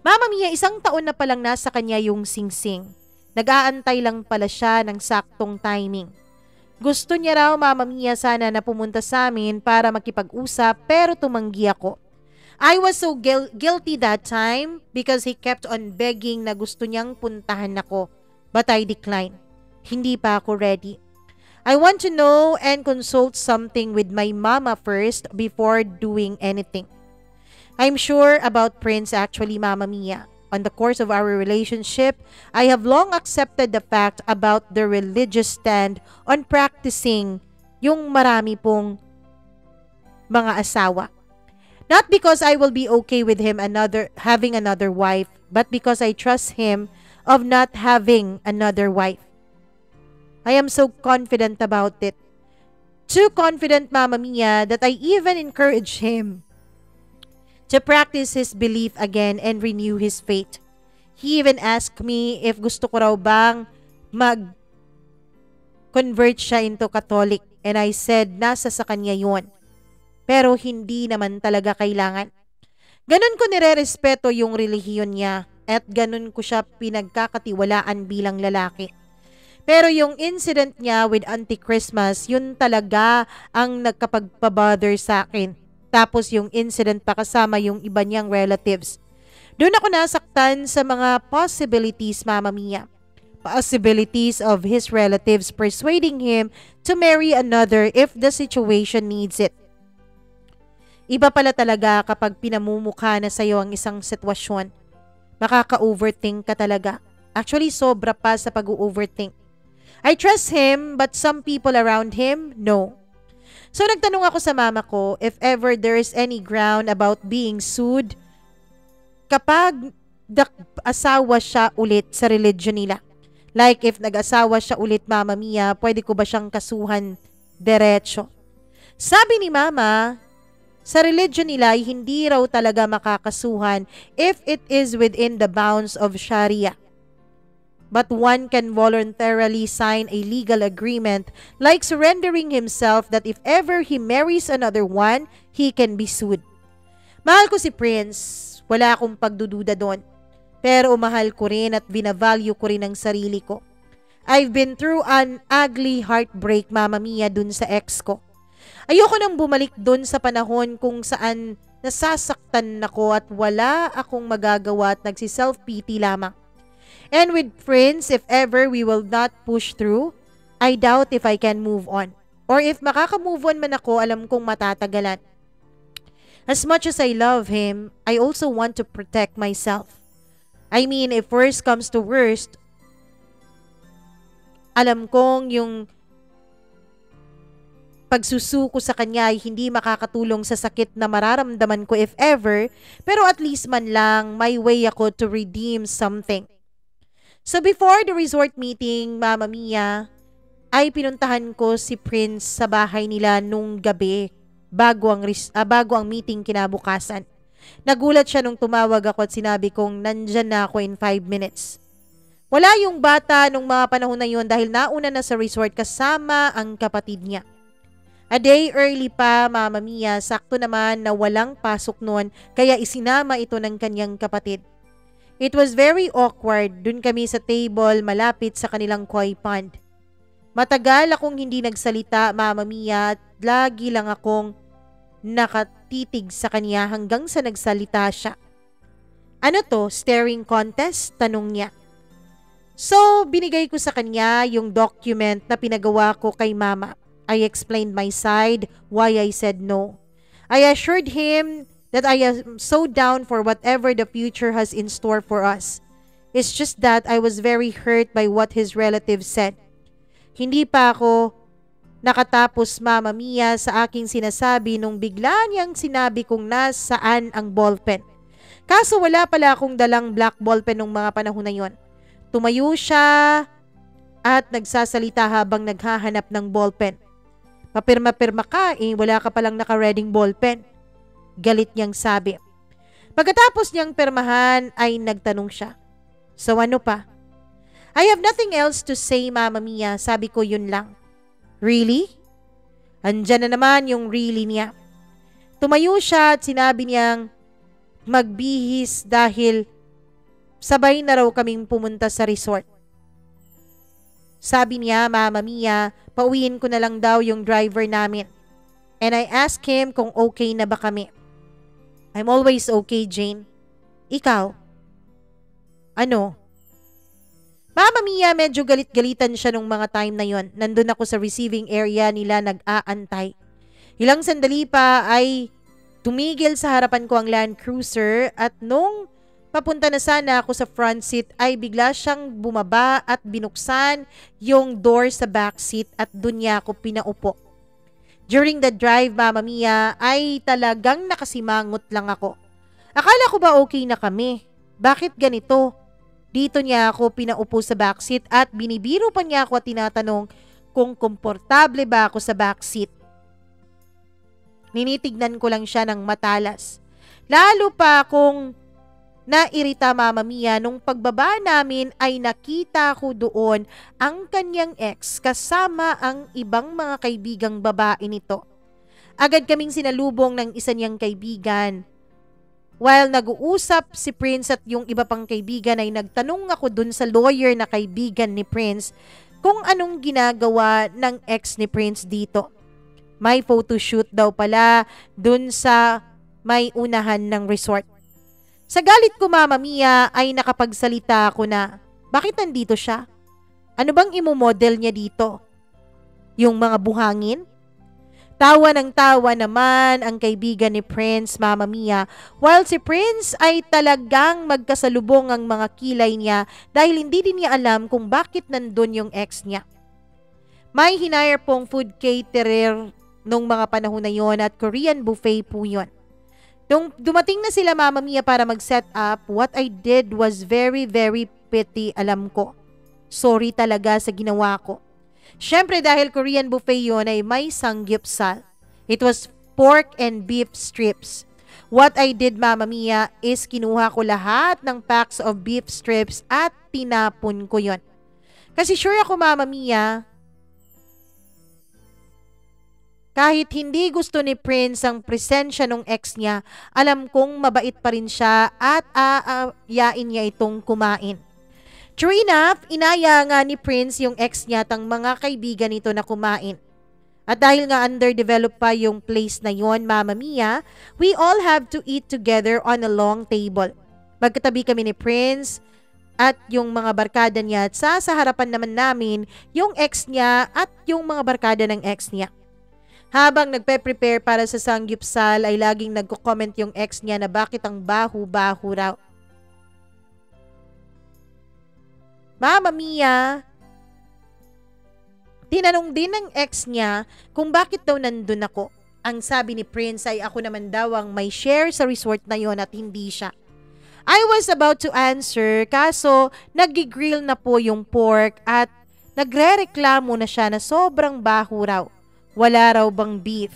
Mama Mia, 1 taon na palang nasa kanya yung singsing. Nag-aantay lang pala siya ng saktong timing. Gusto niya raw, Mama Mia, sana na pumunta sa amin para makipag-usap pero tumanggi ako. I was so guilty that time because he kept on begging na gusto niyang puntahan ako. But I declined. Hindi pa ako ready. I want to know and consult something with my mama first before doing anything. I'm sure about Prince actually, Mama Mia. On the course of our relationship, I have long accepted the fact about the religious stand on practicing yung marami pong mga asawa. Not because I will be okay with him having another wife, but because I trust him of not having another wife. I am so confident about it. Too confident, Mama Mia, that I even encourage him to practice his belief again and renew his faith. He even asked me if gusto ko raw bang mag-convert siya into Catholic, and I said nasa sa kanya yun. Pero hindi naman talaga kailangan. Ganun ko nire-respeto yung relihiyon niya at ganun ko siya pinagkakatiwalaan bilang lalaki. Pero yung incident niya with Auntie Christmas, yun talaga ang nagkapagpabother sa akin. Tapos yung incident pa kasama yung iba niyang relatives. Doon ako nasaktan sa mga possibilities, Mama Mia. Possibilities of his relatives persuading him to marry another if the situation needs it. Iba pala talaga kapag pinamumukha na sa'yo ang isang sitwasyon. Makaka-overthink ka talaga. Actually, sobra pa sa pag-overthink. I trust him, but some people around him, no. So nagtanong ako sa mama ko if ever there is any ground about being sued kapag asawa siya ulit sa religion nila. Like if nag-asawa siya ulit, Mama Mia, pwede ko ba siyang kasuhan diretso? Sabi ni Mama, sa religion nila ay hindi raw talaga makakasuhan if it is within the bounds of Sharia. But one can voluntarily sign a legal agreement like surrendering himself that if ever he marries another one, he can be sued. Mahal ko si Prince. Wala akong pagdududa doon. Pero mahal ko rin at binavalue ko rin ang sarili ko. I've been through an ugly heartbreak, Mama Mia, dun sa ex ko. Ayoko nang bumalik dun sa panahon kung saan nasasaktan ako at wala akong magagawa at nagsi-self-pity lamang. And with Prince, if ever we will not push through, I doubt if I can move on. Or if makaka-move on man ako, alam kong matatagalan. As much as I love him, I also want to protect myself. I mean, if worst comes to worst, alam kong yung pagsusuko sa kanya ay hindi makakatulong sa sakit na mararamdaman ko if ever, pero at least man lang may way ako to redeem something. So before the resort meeting, Mama Mia, ay pinuntahan ko si Prince sa bahay nila nung gabi bago ang meeting kinabukasan. Nagulat siya nung tumawag ako at sinabi kong nandyan na ako in 5 minutes. Wala yung bata nung mga panahon na yun dahil nauna na sa resort kasama ang kapatid niya. A day early pa, Mama Mia, sakto naman na walang pasok noon kaya isinama ito ng kanyang kapatid. It was very awkward, dun kami sa table malapit sa kanilang koi pond. Matagal akong hindi nagsalita, Mama Mia, at lagi lang akong nakatitig sa kanya hanggang sa nagsalita siya. Ano to, staring contest? Tanong niya. So, binigay ko sa kanya yung document na pinagawa ko kay Mama. I explained my side, why I said no. I assured him that I am so down for whatever the future has in store for us. It's just that I was very hurt by what his relatives said. Hindi pa ako nakatapos, Mama Mia, sa aking sinasabi nung bigla niyang sinabi kong nasaan ang ballpen. Kaso wala pala akong dalang black ballpen nung mga panahon na yon. Tumayo siya at nagsasalita habang naghahanap ng ballpen. Papirma-pirma ka, wala ka palang naka-reading ballpen. Galit niyang sabi. Pagkatapos niyang pirmahan ay nagtanong siya. So ano pa? I have nothing else to say, Mama Mia. Sabi ko yun lang. Really? Andyan na naman yung really niya. Tumayo siya at sinabi niyang magbihis dahil sabay na raw kaming pumunta sa resort. Sabi niya, Mama Mia, pauwiin ko na lang daw yung driver namin. And I asked him kung okay na ba kami. I'm always okay, Jane. Ikaw? Ano? Mama Mia, medyo galit-galitan siya nung mga time na yon. Nandun ako sa receiving area nila nag-aantay. Ilang sandali pa ay tumigil sa harapan ko ang Land Cruiser at nung papunta na sana ako sa front seat ay bigla siyang bumaba at binuksan yung door sa back seat at dun niya ako pinaupo. During the drive, Mama Mia, ay talagang nakasimangot lang ako. Akala ko ba okay na kami? Bakit ganito? Dito niya ako pinaupo sa backseat at binibiro pa niya ako at tinatanong kung komportable ba ako sa backseat. Ninitignan ko lang siya ng matalas. Lalo pa akong nairita, Mama Mia, nung pagbaba namin ay nakita ko doon ang kanyang ex kasama ang ibang mga kaibigang babae nito. Agad kaming sinalubong ng isa niyang kaibigan. While nag-uusap si Prince at yung iba pang kaibigan ay nagtanong ako dun sa lawyer na kaibigan ni Prince kung anong ginagawa ng ex ni Prince dito. May photoshoot daw pala dun sa may unahan ng resort. Sa galit ko, Mama Mia, ay nakapagsalita ako na, bakit nandito siya? Ano bang imomodel niya dito? Yung mga buhangin? Tawa ng tawa naman ang kaibigan ni Prince, Mama Mia, while si Prince ay talagang magkasalubong ang mga kilay niya dahil hindi din niya alam kung bakit nandun yung ex niya. May hinire pong food caterer nung mga panahon na yon at Korean buffet po yun. Nung dumating na sila, Mama Mia, para mag-set up, what I did was very, very petty, alam ko. Sorry talaga sa ginawa ko. Siyempre dahil Korean buffet yun ay may sanggipsal. It was pork and beef strips. What I did, Mama Mia, is kinuha ko lahat ng packs of beef strips at tinapon ko yon. Kasi sure ako, Mama Mia, kahit hindi gusto ni Prince ang presensya ng ex niya, alam kong mabait pa rin siya at aayain niya itong kumain. True enough, inaya nga ni Prince yung ex niya at ang mga kaibigan nito na kumain. At dahil nga underdeveloped pa yung place na yon, Mama Mia, we all have to eat together on a long table. Magkatabi kami ni Prince at yung mga barkada niya at sa harapan naman namin yung ex niya at yung mga barkada ng ex niya. Habang nagpe-prepare para sa sangyupsal ay laging nagko-comment yung ex niya na bakit ang baho-baho raw. Mama Mia, tinanong din ng ex niya kung bakit daw nandun ako. Ang sabi ni Prince ay ako naman daw ang may share sa resort na yon at hindi siya. I was about to answer kaso nag-grill na po yung pork at nagre-reklamo na siya na sobrang baho raw. Wala raw bang beef.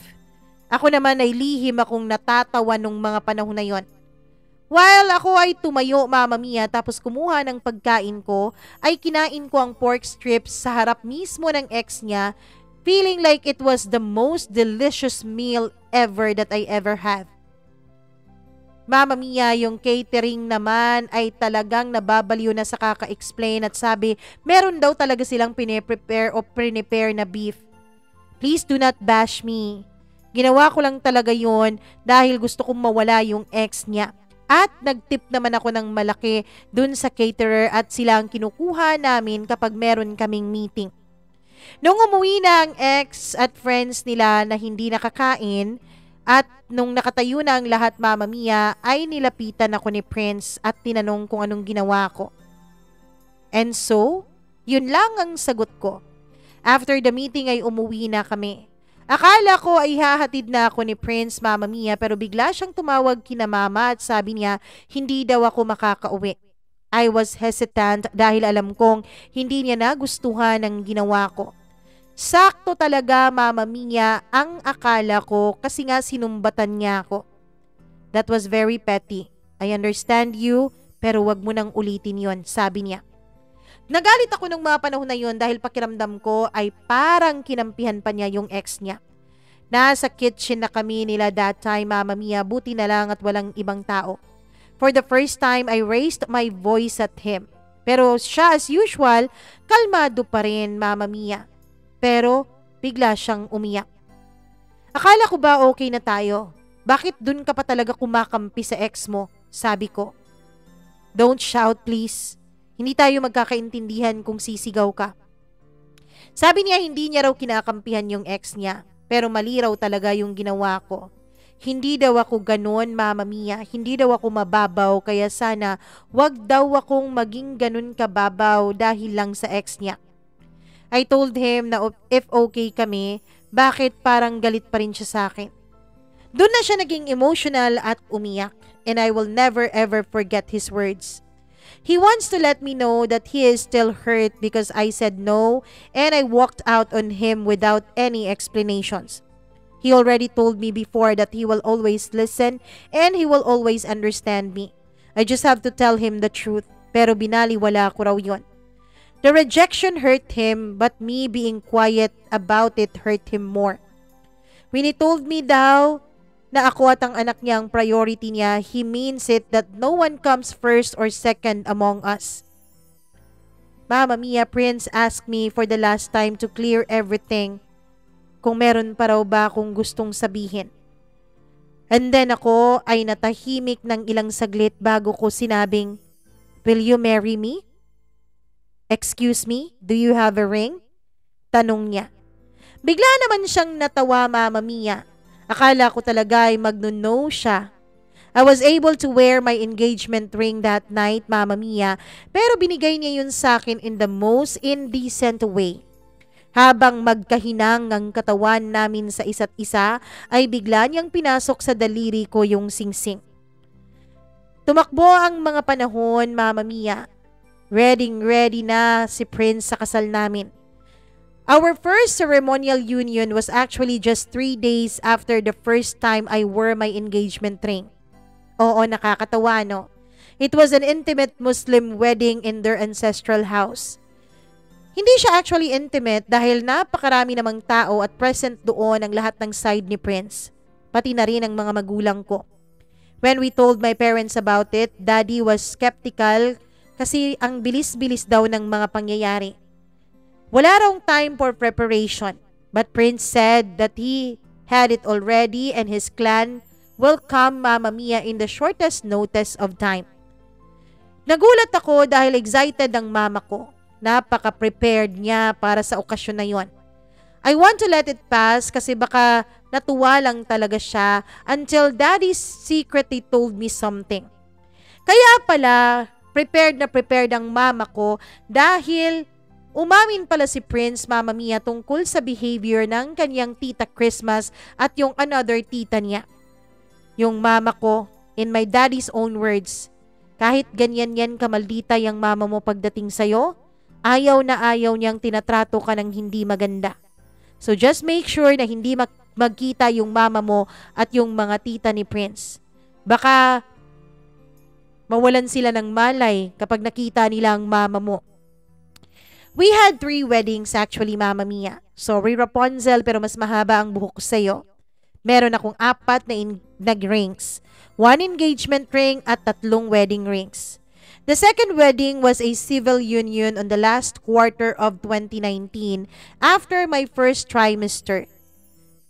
Ako naman ay lihim akong natatawa nung mga panahon na yon. While ako ay tumayo, Mama Mia, tapos kumuha ng pagkain ko, ay kinain ko ang pork strips sa harap mismo ng ex niya, feeling like it was the most delicious meal ever that I ever had. Mama Mia, yung catering naman ay talagang nababaliw na sa kaka-explain at sabi meron daw talaga silang pine-prepare o prepare na beef. Please do not bash me. Ginawa ko lang talaga yon dahil gusto kong mawala yung ex niya. At nagtip naman ako ng malaki dun sa caterer at sila ang kinukuha namin kapag meron kaming meeting. Nung umuwi na ang ex at friends nila na hindi nakakain at nung nakatayo na ang lahat, Mama Mia, ay nilapitan ako ni Prince at tinanong kung anong ginawa ko. And so, yun lang ang sagot ko. After the meeting ay umuwi na kami. Akala ko ay hahatid na ako ni Prince, Mama Mia, pero bigla siyang tumawag kina Mama at sabi niya hindi daw ako makakauwi. I was hesitant dahil alam kong hindi niya nagustuhan ang ginawa ko. Sakto talaga, Mama Mia, ang akala ko kasi nga sinumbatan niya ako. That was very petty. I understand you, pero wag mo nang ulitin yon, sabi niya. Nagalit ako nung mga panahon na yun dahil pakiramdam ko ay parang kinampihan pa niya yung ex niya. Nasa kitchen na kami nila that time, Mama Mia, buti na lang at walang ibang tao. For the first time, I raised my voice at him. Pero siya as usual, kalmado pa rin, Mama Mia. Pero bigla siyang umiyak. Akala ko ba okay na tayo? Bakit dun ka pa talaga kumakampi sa ex mo? Sabi ko. Don't shout please. Hindi tayo magkakaintindihan kung sisigaw ka. Sabi niya hindi niya raw kinakampihan yung ex niya, pero mali raw talaga yung ginawa ko. Hindi daw ako ganon, Mama Mia. Hindi daw ako mababaw, kaya sana wag daw akong maging ganon kababaw dahil lang sa ex niya. I told him na if okay kami, bakit parang galit pa rin siya sa akin. Doon na siya naging emotional at umiyak, and I will never ever forget his words. He wants to let me know that he is still hurt because I said no and I walked out on him without any explanations. He already told me before that he will always listen and he will always understand me. I just have to tell him the truth, pero binaliwala ko raw yun. The rejection hurt him, but me being quiet about it hurt him more. When he told me daw na ako at ang anak niya ang priority niya, he means it that no one comes first or second among us. Mama Mia, Prince asked me for the last time to clear everything. Kung meron pa raw ba akong gustong sabihin. And then ako ay natahimik ng ilang saglit bago ko sinabing, will you marry me? Excuse me, do you have a ring? Tanong niya. Bigla naman siyang natawa, Mama Mia. Akala ko talaga ay magno-no siya. I was able to wear my engagement ring that night, Mama Mia, pero binigay niya yun sa akin in the most indecent way. Habang magkahinang ang katawan namin sa isa't isa, ay bigla niyang pinasok sa daliri ko yung singsing. Tumakbo ang mga panahon, Mama Mia. Ready na si Prince sa kasal namin. Our first ceremonial union was actually just 3 days after the first time I wore my engagement ring. Oo, nakakatawa no? It was an intimate Muslim wedding in their ancestral house. Hindi siya actually intimate dahil napakarami namang tao at present doon ang lahat ng side ni Prince, pati na rin ang mga magulang ko. When we told my parents about it, Daddy was skeptical kasi ang bilis-bilis daw ng mga pangyayari. Wala raw time for preparation, but Prince said that he had it already and his clan will come Mama Mia in the shortest notice of time. Nagulat ako dahil excited ang mama ko. Napaka-prepared niya para sa okasyon na yon. I want to let it pass kasi baka natuwa lang talaga siya until Daddy secretly told me something. Kaya pala, prepared ang mama ko dahil umamin pala si Prince Mama Mia tungkol sa behavior ng kanyang tita Christmas at yung another tita niya. Yung mama ko, in my daddy's own words, kahit ganyan-yan kamaldita yung mama mo pagdating sa'yo, ayaw na ayaw niyang tinatrato ka ng hindi maganda. So just make sure na hindi magkita yung mama mo at yung mga tita ni Prince. Baka mawalan sila ng malay kapag nakita nila ang mama mo. We had 3 weddings actually, Mama Mia. Sorry Rapunzel, pero mas mahaba ang buhok ko sa'yo. Meron akong 4 na nag-rings. 1 engagement ring at 3 wedding rings. The second wedding was a civil union on the last quarter of 2019 after my first trimester.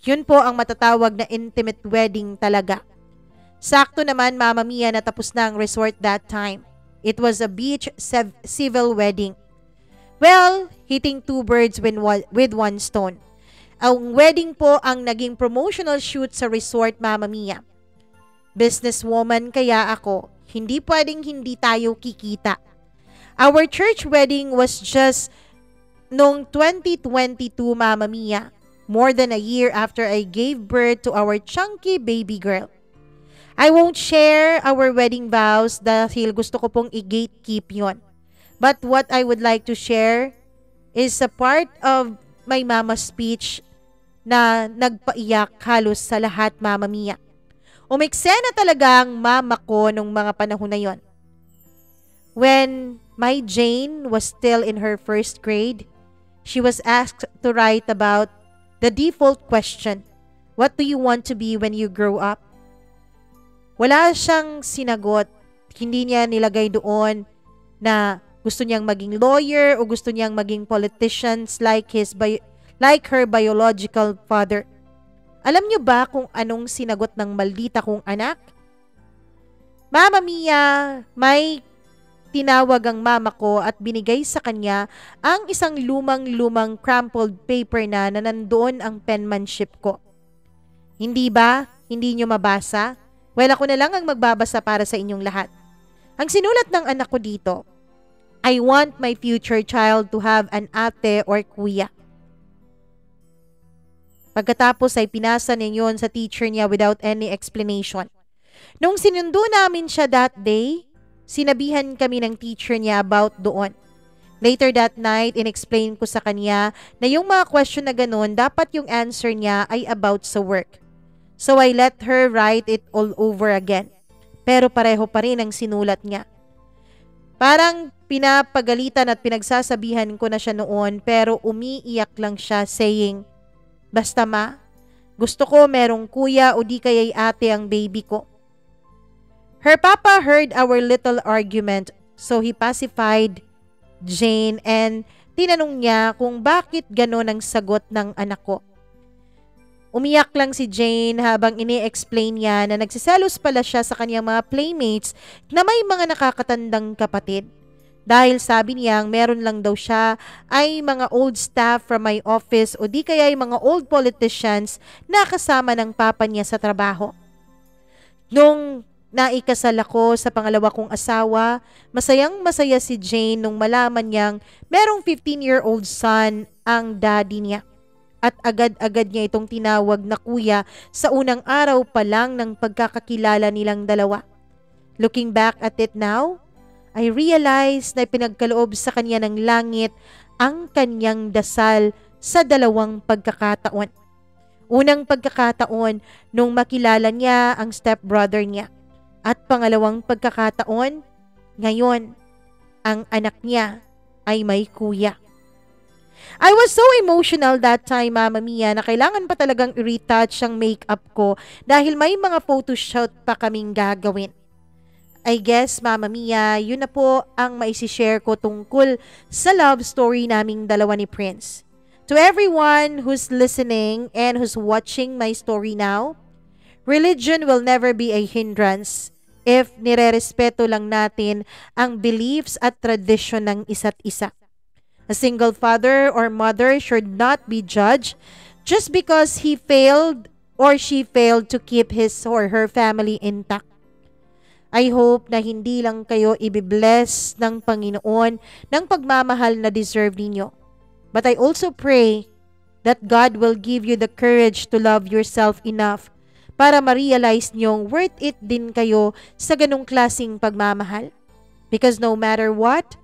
Yun po ang matatawag na intimate wedding talaga. Sakto naman, Mama Mia, natapos na ang resort that time. It was a beach civil wedding. Well, hitting 2 birds with 1 stone. Ang wedding po ang naging promotional shoot sa resort, Mama Mia. Businesswoman kaya ako. Hindi pwedeng hindi tayo kikita. Our church wedding was just noong 2022, Mama Mia. More than a year after I gave birth to our chunky baby girl. I won't share our wedding vows dahil gusto ko pong i-gatekeep yon. But what I would like to share is a part of my mama's speech na nagpaiyak halos sa lahat, Mama Mia. Umikse na talaga ang mama ko nung mga panahon na yon. When my Jane was still in her first grade, she was asked to write about the default question, what do you want to be when you grow up? Wala siyang sinagot. Hindi niya nilagay doon na gusto niyang maging lawyer o gusto niyang maging politicians like her biological father. Alam niyo ba kung anong sinagot ng maldita kong anak? Mama Mia, may tinawag ang mama ko at binigay sa kanya ang isang lumang-lumang crumpled paper na nandoon ang penmanship ko. Hindi ba? Hindi niyo mabasa? Well, ako na lang ang magbabasa para sa inyong lahat. Ang sinulat ng anak ko dito, I want my future child to have an ate or kuya. Pagkatapos ay pinasa niya yun sa teacher niya without any explanation. Nung sinundo namin siya that day, sinabihan kami ng teacher niya about doon. Later that night, inexplain ko sa kanya na yung mga question na ganun, dapat yung answer niya ay about sa work. So I let her write it all over again. Pero pareho pa rin ang sinulat niya. Parang pinapagalitan at pinagsasabihan ko na siya noon pero umiiyak lang siya saying, basta ma, gusto ko merong kuya o di kaya'y ate ang baby ko. Her papa heard our little argument so he pacified Jane and tinanong niya kung bakit ganon ang sagot ng anak ko. Umiyak lang si Jane habang ini-explain niya na nagsiselos pala siya sa kanyang mga playmates na may mga nakakatandang kapatid. Dahil sabi niya meron lang daw siya ay mga old staff from my office o di kaya ay mga old politicians na kasama ng papa niya sa trabaho. Nung naikasal ako sa pangalawa kong asawa, masayang-masaya si Jane nung malaman niyang merong 15-year-old son ang daddy niya. At agad-agad niya itong tinawag na kuya sa unang araw pa lang ng pagkakakilala nilang dalawa. Looking back at it now, I realized na pinagkaloob sa kanya ng langit ang kanyang dasal sa dalawang pagkakataon. Unang pagkakataon nung makilala niya ang stepbrother niya. At pangalawang pagkakataon, ngayon, ang anak niya ay may kuya. I was so emotional that time, Mama Mia, na kailangan pa talagang i-retouch ang makeup ko dahil may mga photoshoot pa kaming gagawin. I guess, Mama Mia, yun na po ang maisishare ko tungkol sa love story naming dalawa ni Prince. To everyone who's listening and who's watching my story now, religion will never be a hindrance if nirerespeto lang natin ang beliefs at tradisyon ng isa't isa. A single father or mother should not be judged just because he failed or she failed to keep his or her family intact. I hope na hindi lang kayo ibibless ng Panginoon ng pagmamahal na deserve ninyo. But I also pray that God will give you the courage to love yourself enough para ma-realize nyong worth it din kayo sa ganong klaseng pagmamahal. Because no matter what,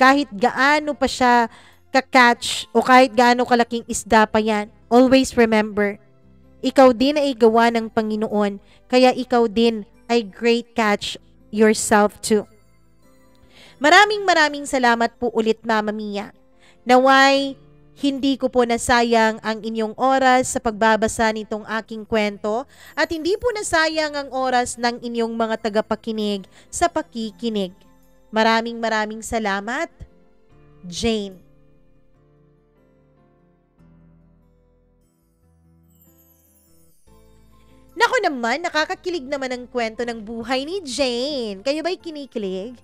kahit gaano pa siya kakatch o kahit gaano kalaking isda pa yan, always remember, ikaw din ay gawa ng Panginoon, kaya ikaw din ay great catch yourself too. Maraming salamat po ulit, Mama Mia. Naway, hindi ko po nasayang ang inyong oras sa pagbabasa nitong aking kwento at hindi po nasayang ang oras ng inyong mga tagapakinig sa pakikinig. Maraming salamat, Jane. Nako naman, nakakakilig naman ang kwento ng buhay ni Jane. Kayo ba'y kinikilig?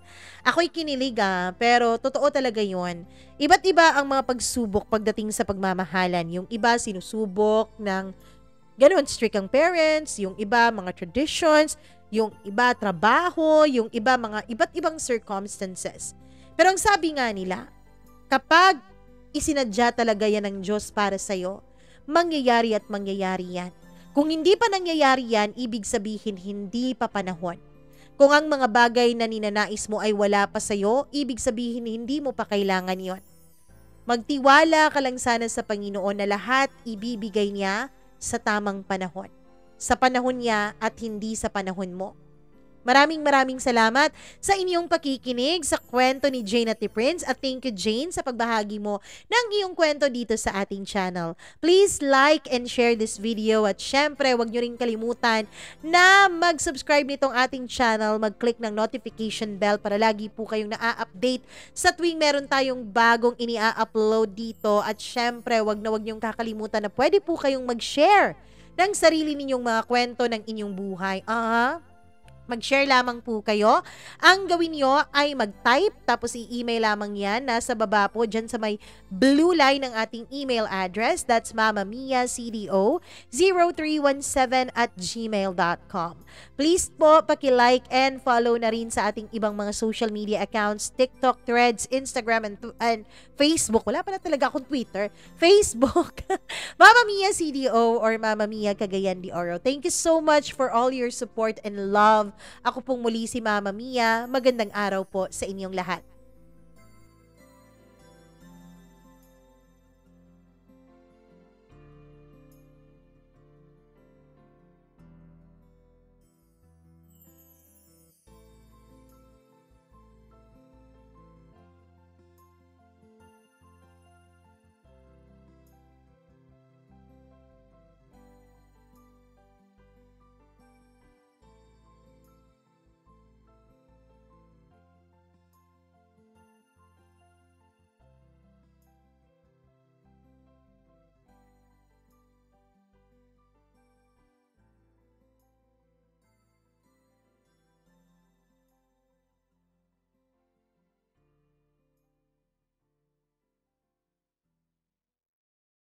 Ako'y kinilig pero totoo talaga yon. Iba't iba ang mga pagsubok pagdating sa pagmamahalan. Yung iba sinusubok ng ganun, strict ang parents, yung iba mga traditions, yung iba trabaho, yung iba mga iba't ibang circumstances. Pero ang sabi nga nila, kapag isinadya talaga yan ng Diyos para sa'yo, mangyayari at mangyayari yan. Kung hindi pa nangyayari yan, ibig sabihin hindi pa panahon. Kung ang mga bagay na ninanais mo ay wala pa sa'yo, ibig sabihin hindi mo pa kailangan yon. Magtiwala ka lang sana sa Panginoon na lahat ibibigay niya sa tamang panahon. Sa panahon niya at hindi sa panahon mo. Maraming salamat sa inyong pakikinig sa kwento ni Jane at ni Prince at thank you, Jane, sa pagbahagi mo ng iyong kwento dito sa ating channel. Please like and share this video at syempre huwag nyo rin kalimutan na mag-subscribe nitong ating channel, mag-click ng notification bell para lagi po kayong na-update sa tuwing meron tayong bagong ini-upload dito at syempre huwag nyong kakalimutan na pwede po kayong mag-share ng sarili ninyong mga kwento ng inyong buhay. Mag-share lamang po kayo. Ang gawin nyo ay mag-type tapos i-email lamang yan. Nasa baba po dyan sa may blue line ng ating email address. That's mamamiacdo0317@gmail.com. Please po, paki-like and follow na rin sa ating ibang mga social media accounts, TikTok, Threads, Instagram, and Facebook. Wala pa na talaga akong Twitter. Facebook. Mama Mia CDO or Mama Mia Cagayan de Oro. Thank you so much for all your support and love. Ako pong muli si Mama Mia. Magandang araw po sa inyong lahat.